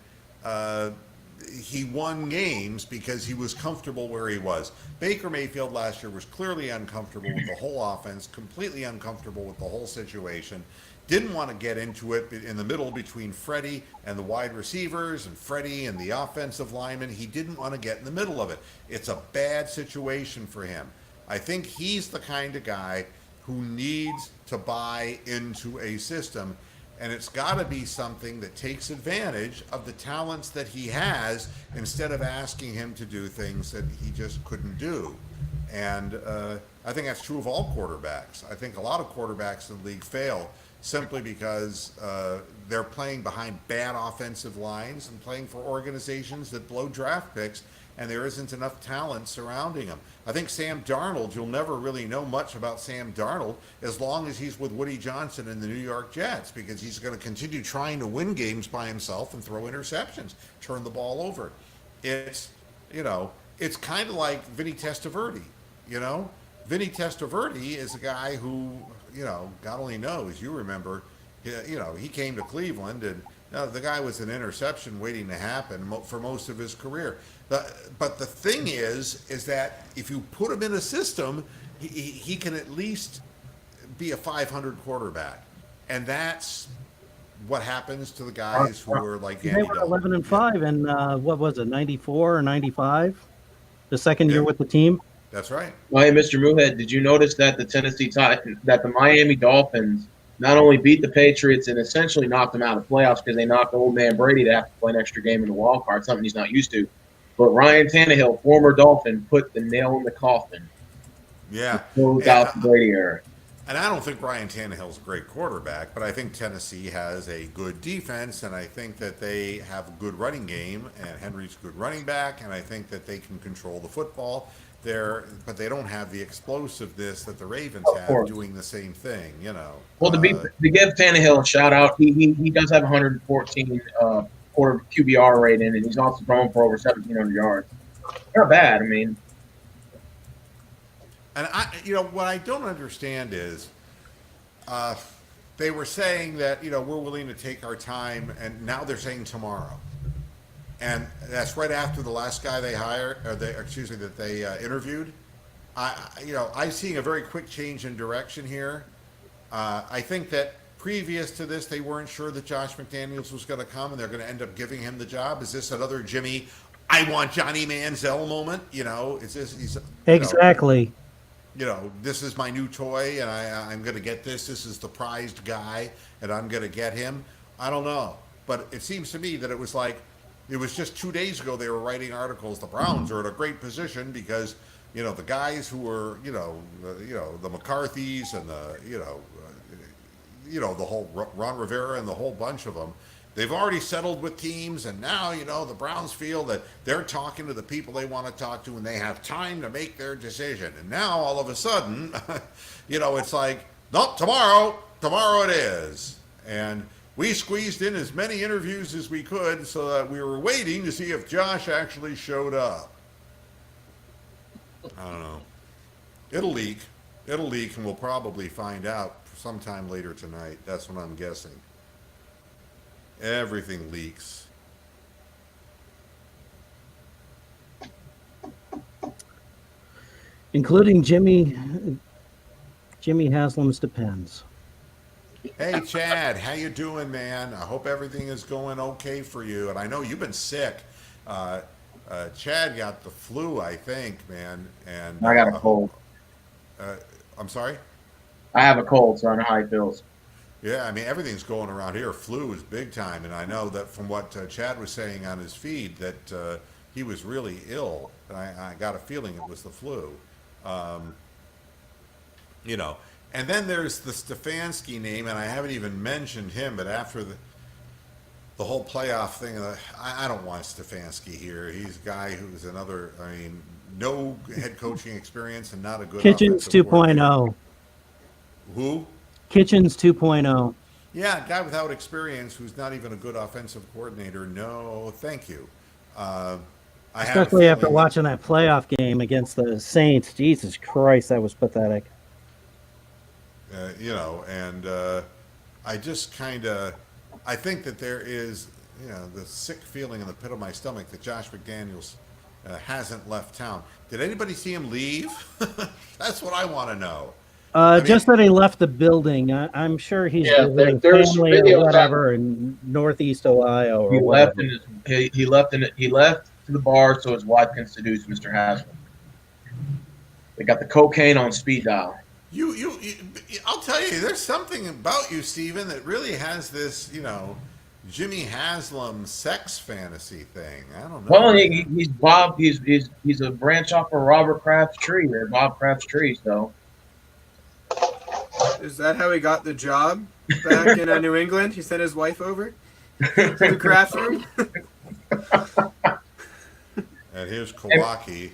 he won games because he was comfortable where he was. Baker Mayfield last year was clearly uncomfortable with the whole offense, completely uncomfortable with the whole situation. Didn't want to get into it in the middle between Freddie and the wide receivers and Freddie and the offensive linemen. He didn't want to get in the middle of it. It's a bad situation for him. I think he's the kind of guy who needs to buy into a system, and it's got to be something that takes advantage of the talents that he has instead of asking him to do things that he just couldn't do. And I think that's true of all quarterbacks. I think a lot of quarterbacks in the league fail simply because they're playing behind bad offensive lines and playing for organizations that blow draft picks, and there isn't enough talent surrounding him. I think Sam Darnold, you'll never really know much about Sam Darnold as long as he's with Woody Johnson and the New York Jets, because he's going to continue trying to win games by himself and throw interceptions, turn the ball over. It's kind of like Vinny Testaverde, Vinny Testaverde is a guy who, God only knows, you remember, he came to Cleveland and the guy was an interception waiting to happen for most of his career. But the thing is that if you put him in a system, he can at least be a 500 quarterback. And that's what happens to the guys who are like Andy They were 11-5 in, what was it, 94 or 95? The second year with the team? That's right. Well, hey, Mr. Moohead, did you notice that the Miami Dolphins not only beat the Patriots and essentially knocked them out of the playoffs because they knocked old man Brady to have to play an extra game in the wild card, something he's not used to. But Ryan Tannehill, former Dolphin, put the nail in the coffin. Yeah. Closed out the Brady era. And I don't think Ryan Tannehill's a great quarterback, but I think Tennessee has a good defense, and I think that they have a good running game, and Henry's a good running back, and I think that they can control the football. But they don't have the explosiveness that the Ravens have doing the same thing, Well, to give Tannehill a shout out, he does have 114 quarter QBR rating, and he's also thrown for over 1,700 yards. Not bad, I mean. And what I don't understand is, they were saying that we're willing to take our time, and now they're saying tomorrow. And that's right after the last guy they hired, that they interviewed. I'm seeing a very quick change in direction here. I think that previous to this, they weren't sure that Josh McDaniels was going to come, and they're going to end up giving him the job. Is this another Jimmy, I want Johnny Manziel moment? Is this Exactly. This is my new toy, and I'm going to get this. This is the prized guy, and I'm going to get him. I don't know, but it seems to me that it was just 2 days ago they were writing articles. The Browns are in a great position because, the guys who were, the McCarthys and the whole Ron Rivera and the whole bunch of them, they've already settled with teams, and now, the Browns feel that they're talking to the people they want to talk to, and they have time to make their decision. And now, all of a sudden, it's like, nope, tomorrow it is. And we squeezed in as many interviews as we could so that we were waiting to see if Josh actually showed up. I don't know. It'll leak. It'll leak, and we'll probably find out sometime later tonight. That's what I'm guessing. Everything leaks. Including Jimmy Haslam's Depends. Hey, Chad, how you doing, man? I hope everything is going okay for you. And I know you've been sick. Chad got the flu, I think, man. And I got a cold. I'm sorry? I have a cold, so I know how it feels. Yeah, I mean, everything's going around here. Flu is big time. And I know that from what Chad was saying on his feed that he was really ill. And I got a feeling it was the flu. You know, and then there's the Stefanski name, and I haven't even mentioned him, but after the whole playoff thing, I don't want Stefanski here. He's a guy who's another, I mean, no head coaching experience and not a good Kitchens offensive coordinator. 2.0. Who? Kitchens 2.0. Yeah, a guy without experience who's not even a good offensive coordinator. No, thank you. I have a Especially after feeling- watching that playoff game against the Saints. Jesus Christ, that was pathetic. You know, and I just kind of, I think that there is, you know, the sick feeling in the pit of my stomach that Josh McDaniels hasn't left town. Did anybody see him leave? That's what I want to know. Just that he left the building. I'm sure he's Yeah, visiting there's family videos or whatever in Northeast Ohio or He whatever. left to the bar so his wife can seduce Mr. Haslam. They got the cocaine on speed dial. You, I'll tell you, there's something about you, Steven, that really has this, you know, Jimmy Haslam sex fantasy thing. I don't know. Well, he's Bob. He's a branch off of Robert Kraft's tree or Bob Kraft's tree. So Is that how he got the job back in New England? He sent his wife over to the craft room. And here's Kawaki.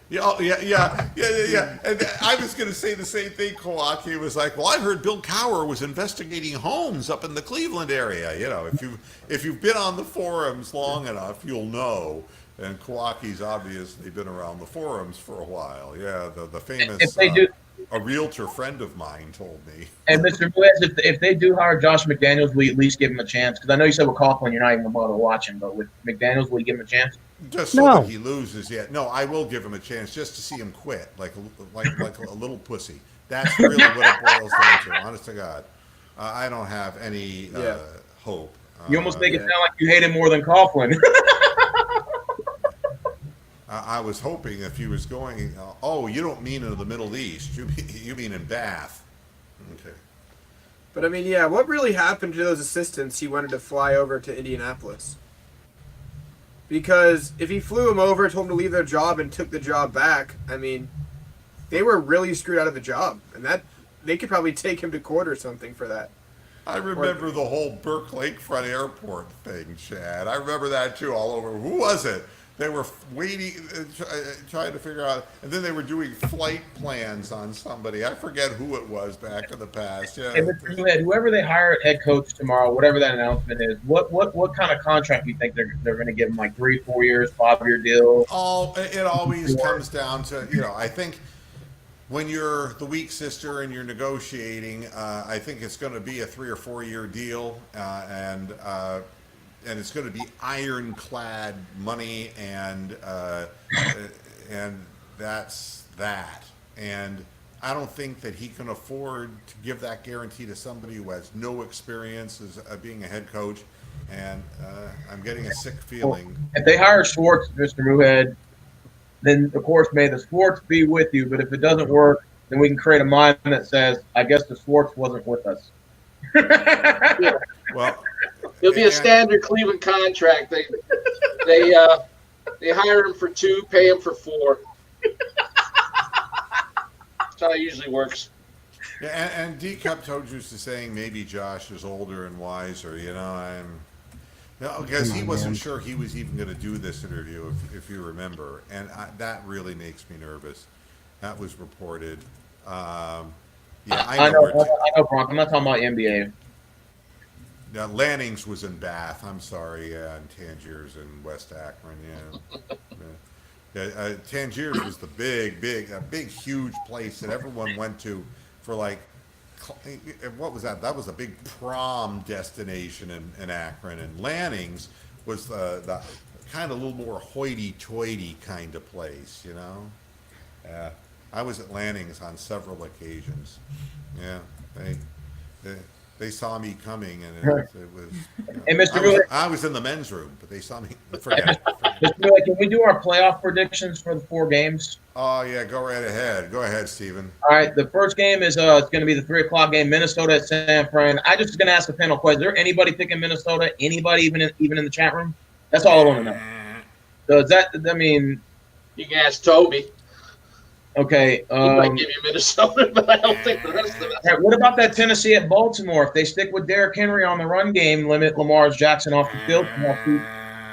Yeah, oh, yeah. And I was going to say the same thing. Kawaki was like, "Well, I heard Bill Cowher was investigating homes up in the Cleveland area. You know, if you've been on the forums long enough, you'll know." And Kawaki's obviously been around the forums for a while. Yeah, the famous. if they do, a realtor friend of mine told me. and Mr. Blitz, if they do hire Josh McDaniels, will you at least give him a chance? Because I know you said with Coughlin you're not even about to watch him, but with McDaniels, will you give him a chance? Just so No. that he loses yet. No, I will give him a chance just to see him quit, like a little pussy. That's really what it boils down to, honest to God. I don't have any hope. You almost make it sound like you hate him more than Coughlin. I was hoping if he was going, oh, you don't mean in the Middle East. You mean in Bath. Okay. But I mean, yeah, what really happened to those assistants he wanted to fly over to Indianapolis? Because if he flew them over, told them to leave their job, and took the job back, I mean, they were really screwed out of the job, and that they could probably take him to court or something for that. I remember the whole Burke Lakefront Airport thing, Chad. I remember that too all over. Who was it? They were waiting, trying to figure out, and then they were doing flight plans on somebody. I forget who it was back in the past. Yeah. Hey, Mr. Head, whoever they hire at head coach tomorrow, whatever that announcement is, what kind of contract do you think they're going to give him? Like 3-4 years, 5-year deal? It always comes down to, you know, I think when you're the weak sister and you're negotiating, I think it's going to be a 3 or 4 year deal, and it's going to be ironclad money, and that's that. And I don't think that he can afford to give that guarantee to somebody who has no experience as being a head coach. And I'm getting a sick feeling. If they hire Schwartz, Mr. Moohead, then of course may the Schwartz be with you. But if it doesn't work, then we can create a mind that says, I guess the Schwartz wasn't with us. Well, It'll be a standard Cleveland contract. They hire him for 2, pay him for 4. That's how it usually works. Yeah, and D Cup told you to saying maybe Josh is older and wiser. You know, because he wasn't sure he was even going to do this interview, if you remember, and that really makes me nervous. That was reported. Yeah, I know, Bronk. I'm not talking about NBA. Now, Lanning's was in Bath. I'm sorry, and Tangiers in West Akron. Yeah. Tangiers was the big, huge place that everyone went to for like, what was that? That was a big prom destination in Akron, and Lanning's was the kind of a little more hoity-toity kind of place, you know. Yeah, I was at Lanning's on several occasions. Yeah, they, they saw me coming, and it was. Hey, Mr. Mueller. I was in the men's room, but they saw me. Forget it. Mr. Mueller, can we do our playoff predictions for the 4 games? Oh yeah, go right ahead. Go ahead, Steven. All right, the first game is it's going to be the 3 o'clock game, Minnesota at San Fran. I just going to ask a panel question. Is there anybody picking Minnesota? Anybody even in the chat room? That's all I want to know. Does that? I mean, You can ask Toby. okay. He might give you Minnesota, but I don't think the rest of us. All right, what about that Tennessee at Baltimore? If they stick with Derrick Henry on the run game, limit Lamar's Jackson off the field.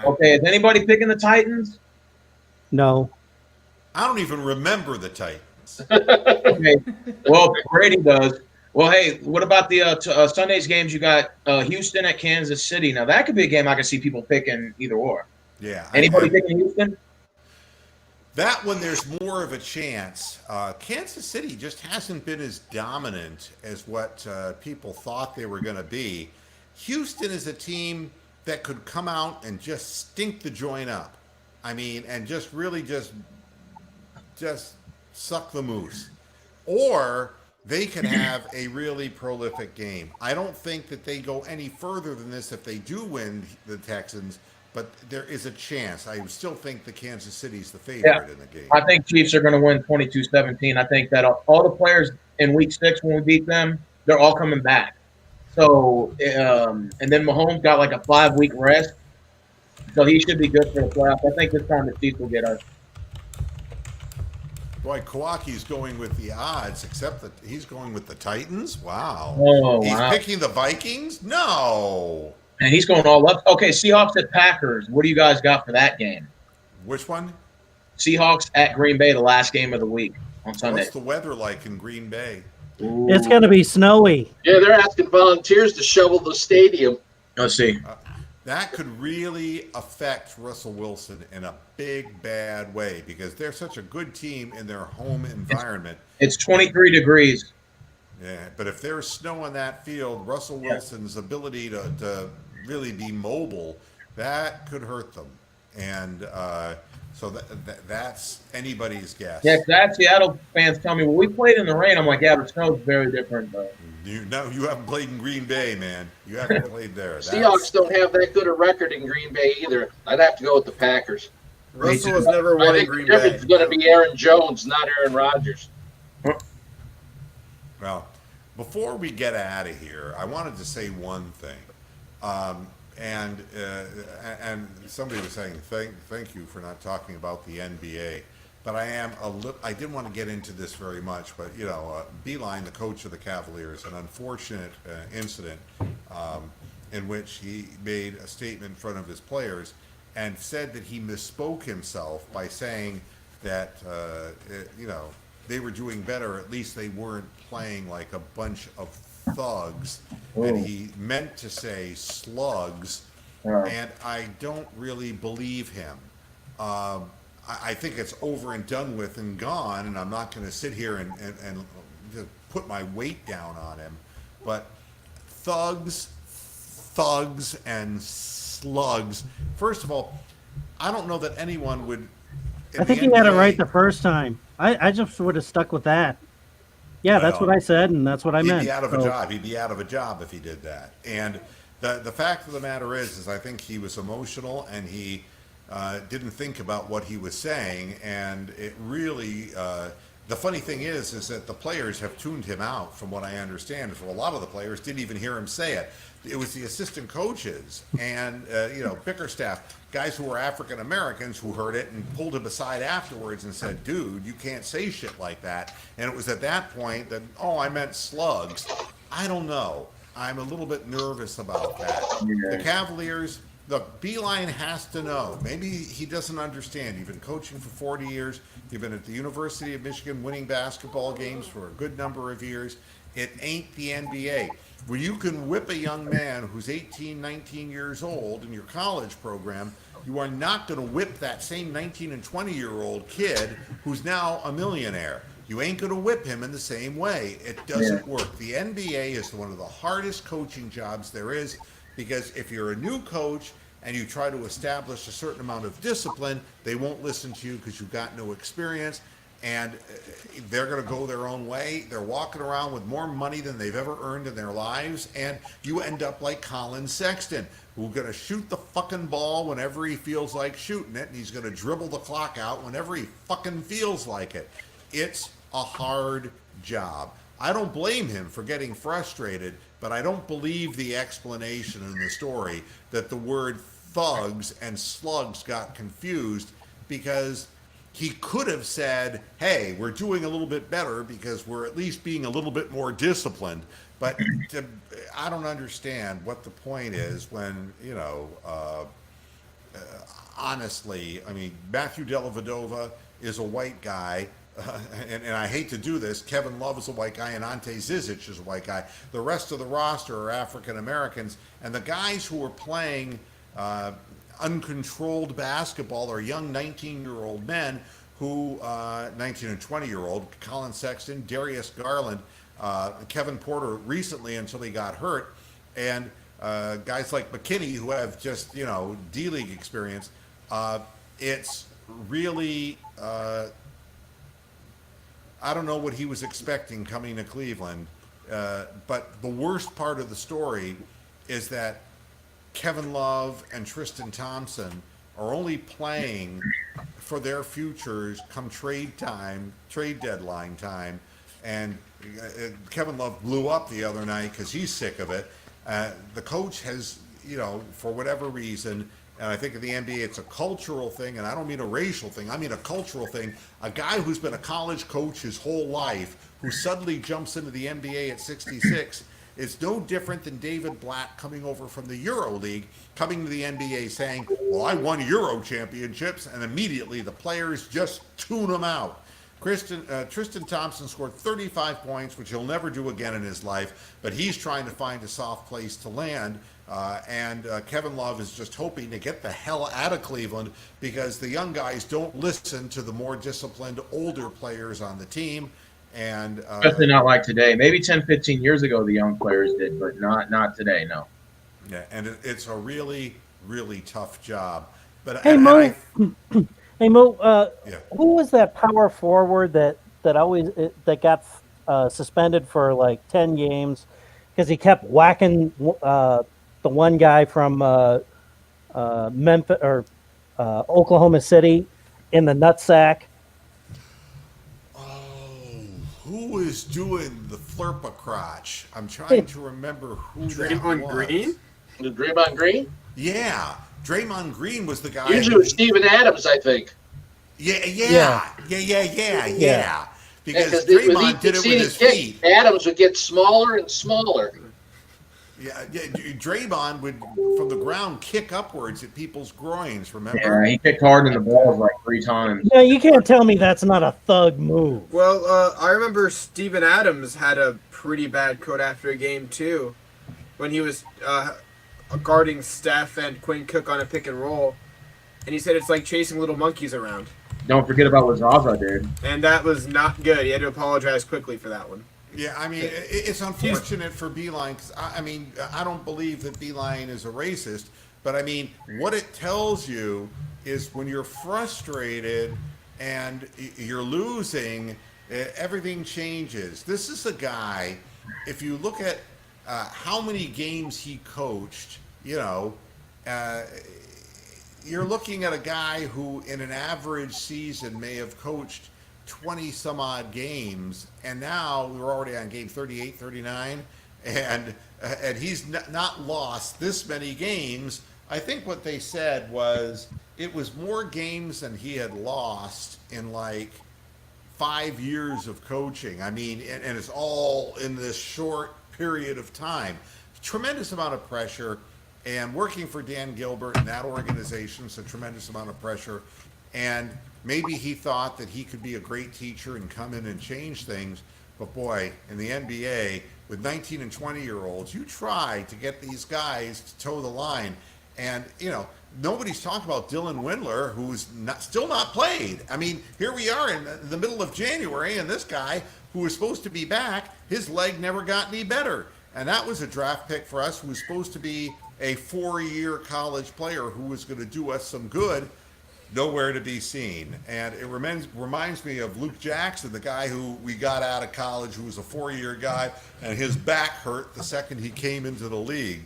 Okay, is anybody picking the Titans? No. I don't even remember the Titans. Okay. Well, Brady does. Well, hey, what about the Sunday's games? You got Houston at Kansas City. Now, that could be a game I could see people picking either or. Yeah. Anybody picking Houston? That one, there's more of a chance. Kansas City just hasn't been as dominant as what people thought they were going to be. Houston is a team that could come out and just stink the joint up. I mean, and just really just suck the moose. Or they can have a really prolific game. I don't think that they go any further than this if they do win the Texans, but there is a chance. I still think the Kansas City's the favorite in the game. I think Chiefs are going to win 22-17. I think that all the players in Week 6 when we beat them, they're all coming back. So, and then Mahomes got like a 5-week rest, so he should be good for the playoffs. I think this time the Chiefs will get us. Boy, Kawaki's going with the odds, except that he's going with the Titans. Wow. Oh, He's wow. picking the Vikings? No. And he's going all up. Okay, Seahawks at Packers. What do you guys got for that game? Which one? Seahawks at Green Bay, the last game of the week on Sunday. What's the weather like in Green Bay? It's going to be snowy. Yeah, they're asking volunteers to shovel the stadium. Let's see. That could really affect Russell Wilson in a big, bad way because they're such a good team in their home environment. It's 23 degrees. Yeah, but if there's snow on that field, Russell Wilson's ability to really be mobile, that could hurt them. And so that's anybody's guess. Yeah, 'cause I had Seattle fans tell me, well, we played in the rain. I'm like, yeah, the snow's very different, though. You haven't played in Green Bay, man. You haven't played there. Seahawks don't have that good a record in Green Bay either. I'd have to go with the Packers. Russell has never I won in think Green the difference Bay. is going to be Aaron Jones, not Aaron Rodgers. Well, before we get out of here, I wanted to say one thing. And somebody was saying thank you for not talking about the NBA. But I didn't want to get into this very much, but Beeline, the coach of the Cavaliers, an unfortunate incident in which he made a statement in front of his players and said that he misspoke himself by saying that they were doing better. At least they weren't playing like a bunch of thugs, and he meant to say slugs, and I don't really believe him. I think it's over and done with and gone, and I'm not going to sit here and just put my weight down on him. But thugs, and slugs. First of all, I don't know that anyone would. I think he had it right the first time. I just would have stuck with that. Yeah, that's what I said, and that's what I meant. He'd be out of a job. He'd be out of a job if he did that. And the fact of the matter is I think he was emotional, and he didn't think about what he was saying. And it really, the funny thing is that the players have tuned him out, from what I understand. So a lot of the players didn't even hear him say it. It was the assistant coaches and, Bickerstaff, guys who were African Americans who heard it and pulled him aside afterwards and said, dude, you can't say shit like that. And it was at that point that, I meant slugs. I don't know. I'm a little bit nervous about that. The Cavaliers, look, Beeline has to know. Maybe he doesn't understand. You've been coaching for 40 years. You've been at the University of Michigan winning basketball games for a good number of years. It ain't the NBA. Where you can whip a young man who's 18, 19 years old in your college program You are not going to whip that same 19 and 20-year-old kid who's now a millionaire. You ain't going to whip him in the same way. It doesn't work. The NBA is one of the hardest coaching jobs there is, because if you're a new coach and you try to establish a certain amount of discipline, they won't listen to you because you've got no experience, and they're going to go their own way. They're walking around with more money than they've ever earned in their lives, and you end up like Colin Sexton, who's going to shoot the fucking ball whenever he feels like shooting it, and he's going to dribble the clock out whenever he fucking feels like it. It's a hard job. I don't blame him for getting frustrated, but I don't believe the explanation in the story that the word thugs and slugs got confused, because he could have said, hey, we're doing a little bit better because we're at least being a little bit more disciplined. But I don't understand what the point is when, honestly, I mean, Matthew Dellavedova is a white guy. And I hate to do this, Kevin Love is a white guy and Ante Zizic is a white guy. The rest of the roster are African Americans, and the guys who are playing uncontrolled basketball are young 19-year-old men who, 19 and 20-year-old, Colin Sexton, Darius Garland, Kevin Porter recently until he got hurt, and guys like McKinney who have just, D-League experience. It's really... I don't know what he was expecting coming to Cleveland, but the worst part of the story is that Kevin Love and Tristan Thompson are only playing for their futures come trade deadline time, and Kevin Love blew up the other night because he's sick of it. The coach has, for whatever reason, and I think in the NBA it's a cultural thing, and I don't mean a racial thing, I mean a cultural thing. A guy who's been a college coach his whole life, who suddenly jumps into the NBA at 66, is no different than David Blatt coming over from the Euro League, coming to the NBA saying, well, I won Euro championships, and immediately the players just tune him out. Tristan Thompson scored 35 points, which he'll never do again in his life, but he's trying to find a soft place to land. And Kevin Love is just hoping to get the hell out of Cleveland because the young guys don't listen to the more disciplined older players on the team. And especially not like today. Maybe 10, 15 years ago the young players did, but not today, no. Yeah, and it's a really, really tough job. But Hey, Mo. Hey, Mo. Who was that power forward that got suspended for like 10 games because he kept whacking the one guy from Memphis or Oklahoma City in the nutsack? Who is doing the flirpa crotch? I'm trying to remember who Draymond Green? The Draymond Green? Yeah. Draymond Green was the guy. Usually with Steven Adams, I think. Yeah. Because when Draymond did it with his feet. Adams would get smaller and smaller. Yeah, Draymond would, from the ground, kick upwards at people's groins, remember? Yeah, he kicked hard in the balls like 3 times. Yeah, you can't tell me that's not a thug move. Well, I remember Steven Adams had a pretty bad quote after a game, too, when he was guarding Steph and Quinn Cook on a pick and roll. And he said it's like chasing little monkeys around. Don't forget about what Zaza did. And that was not good. He had to apologize quickly for that one. Yeah, I mean, it's unfortunate for Beeline because, I don't believe that Beeline is a racist, but I mean, what it tells you is when you're frustrated and you're losing, everything changes. This is a guy, if you look at how many games he coached, you're looking at a guy who in an average season may have coached 20 some odd games, and now we're already on game 38, 39, and he's not lost this many games. I think what they said was it was more games than he had lost in like 5 years of coaching. I mean, and it's all in this short period of time. Tremendous amount of pressure, and working for Dan Gilbert and that organization is a tremendous amount of pressure. And maybe he thought that he could be a great teacher and come in and change things. But boy, in the NBA, with 19 and 20-year-olds, you try to get these guys to toe the line. And, nobody's talking about Dylan Windler, who's still not played. I mean, here we are in the middle of January, and this guy who was supposed to be back, his leg never got any better. And that was a draft pick for us who was supposed to be a 4-year college player who was going to do us some good. Nowhere to be seen. And it reminds me of Luke Jackson, the guy who we got out of college, who was a 4-year guy, and his back hurt the second he came into the league.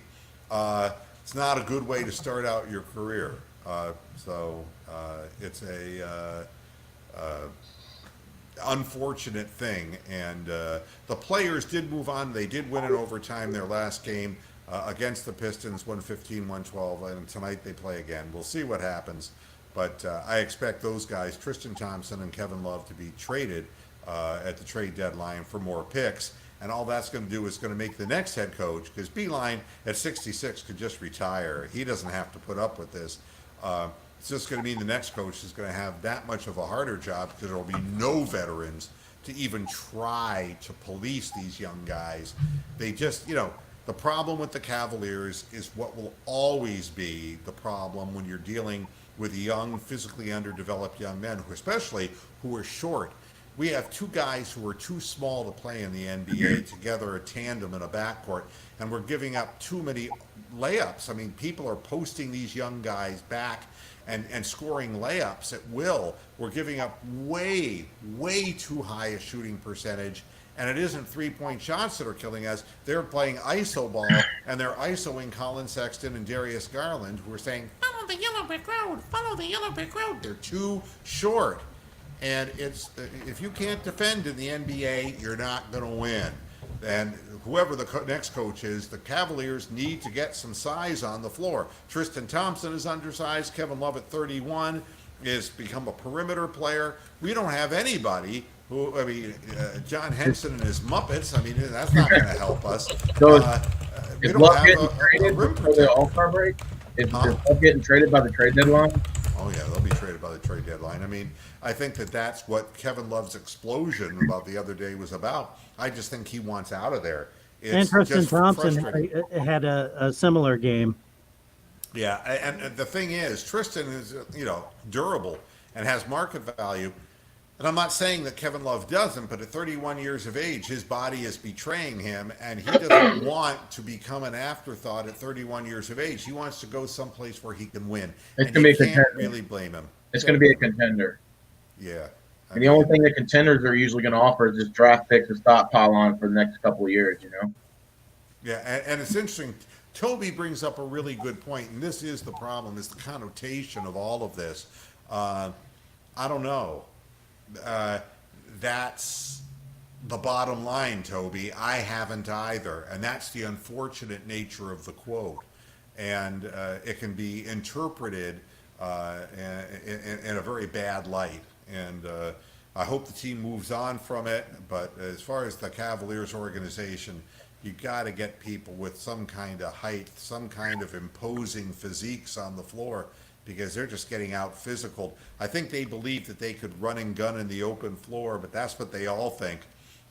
It's not a good way to start out your career. It's a unfortunate thing. And the players did move on. They did win in overtime their last game against the Pistons, 115-112. And tonight they play again. We'll see what happens. But I expect those guys, Tristan Thompson and Kevin Love, to be traded at the trade deadline for more picks. And all that's going to do is going to make the next head coach, because Beeline at 66 could just retire. He doesn't have to put up with this. It's just going to mean the next coach is going to have that much of a harder job, because there will be no veterans to even try to police these young guys. They just, the problem with the Cavaliers is what will always be the problem when you're dealing with young, physically underdeveloped young men, who are short. We have two guys who are too small to play in the NBA together, a tandem in a backcourt, and we're giving up too many layups. I mean, people are posting these young guys back and scoring layups at will. We're giving up way, way too high a shooting percentage, and it isn't three-point shots that are killing us. They're playing iso ball, and they're isoing Colin Sexton and Darius Garland, who are saying, Follow the yellow brick road. Follow the yellow brick road. they're too short. And it's if you can't defend in the NBA, you're not going to win. And whoever the next coach is, the Cavaliers need to get some size on the floor. Tristan Thompson is undersized. Kevin Love at 31 is become a perimeter player. We don't have anybody who, John Henson and his Muppets. I mean, that's not going to help us. So We is don't Love have getting a traded rim before the protector. All-Star break? Is Huh? Love getting traded by the trade deadline? Oh, yeah, they'll be traded by the trade deadline. I mean, I think that's what Kevin Love's explosion about the other day was about. I just think he wants out of there. And Tristan just Thompson frustrating. had a similar game. Yeah, and the thing is, Tristan is, durable and has market value. And I'm not saying that Kevin Love doesn't, but at 31 years of age, his body is betraying him, and he doesn't want to become an afterthought at 31 years of age. He wants to go someplace where he can win. It's And gonna be you a can't contender. really blame him. It's going to be a contender. Yeah. And the only thing that contenders are usually going to offer is just draft picks to stockpile on for the next couple of years, Yeah, and it's interesting. Toby brings up a really good point, and this is the problem, is the connotation of all of this. I don't know. That's the bottom line, Toby. I haven't either, and that's the unfortunate nature of the quote. And it can be interpreted in a very bad light. And I hope the team moves on from it, but as far as the Cavaliers organization, you got to get people with some kind of height, some kind of imposing physiques on the floor, because they're just getting out physical. I think they believe that they could run and gun in the open floor, but that's what they all think.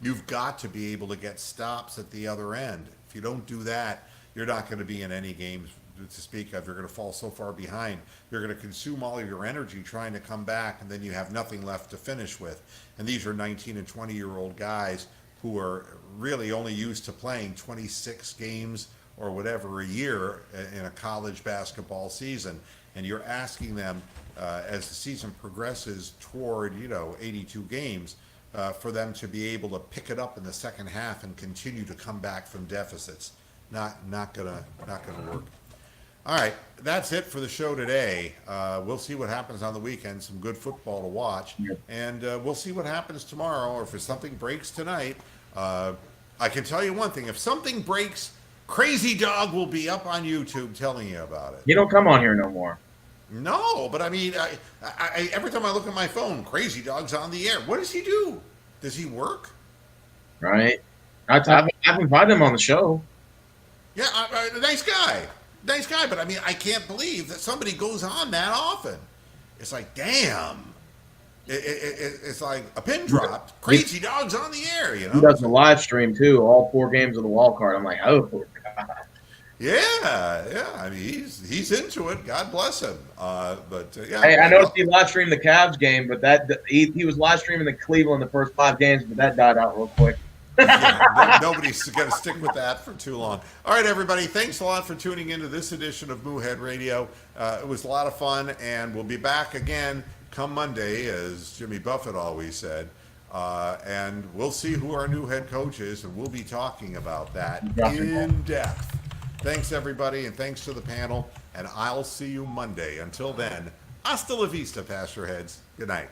You've got to be able to get stops at the other end. If you don't do that, you're not going to be in any games to speak of. You're going to fall so far behind. You're going to consume all of your energy trying to come back, and then you have nothing left to finish with. And these are 19 and 20-year-old guys who are really only used to playing 26 games or whatever a year in a college basketball season. And you're asking them, as the season progresses toward, 82 games, for them to be able to pick it up in the second half and continue to come back from deficits. Not gonna work. All right, that's it for the show today. We'll see what happens on the weekend. Some good football to watch, and we'll see what happens tomorrow, or if something breaks tonight. I can tell you one thing: if something breaks, Crazy Dog will be up on YouTube telling you about it. You don't come on here no more. No, but I mean, I every time I look at my phone, Crazy Dog's on the air. What does he do? Does he work? Right? I've invited him on the show. Yeah, nice guy. But I mean, I can't believe that somebody goes on that often. It's like, damn. It's like a pin dropped. Crazy Dog's on the air, He does the live stream too, all 4 games of the wild card. I'm like, oh God. Yeah. I mean, he's into it. God bless him. Yeah. Hey, I noticed he live streamed the Cavs game, but he was live streaming the Cleveland the first 5 games, but that died out real quick. Yeah, nobody's going to stick with that for too long. All right, everybody. Thanks a lot for tuning into this edition of Moohead Radio. It was a lot of fun, and we'll be back again come Monday, as Jimmy Buffett always said. And we'll see who our new head coach is, and we'll be talking about that in depth. Thanks, everybody, and thanks to the panel. And I'll see you Monday. Until then, hasta la vista, Pastor Heads. Good night.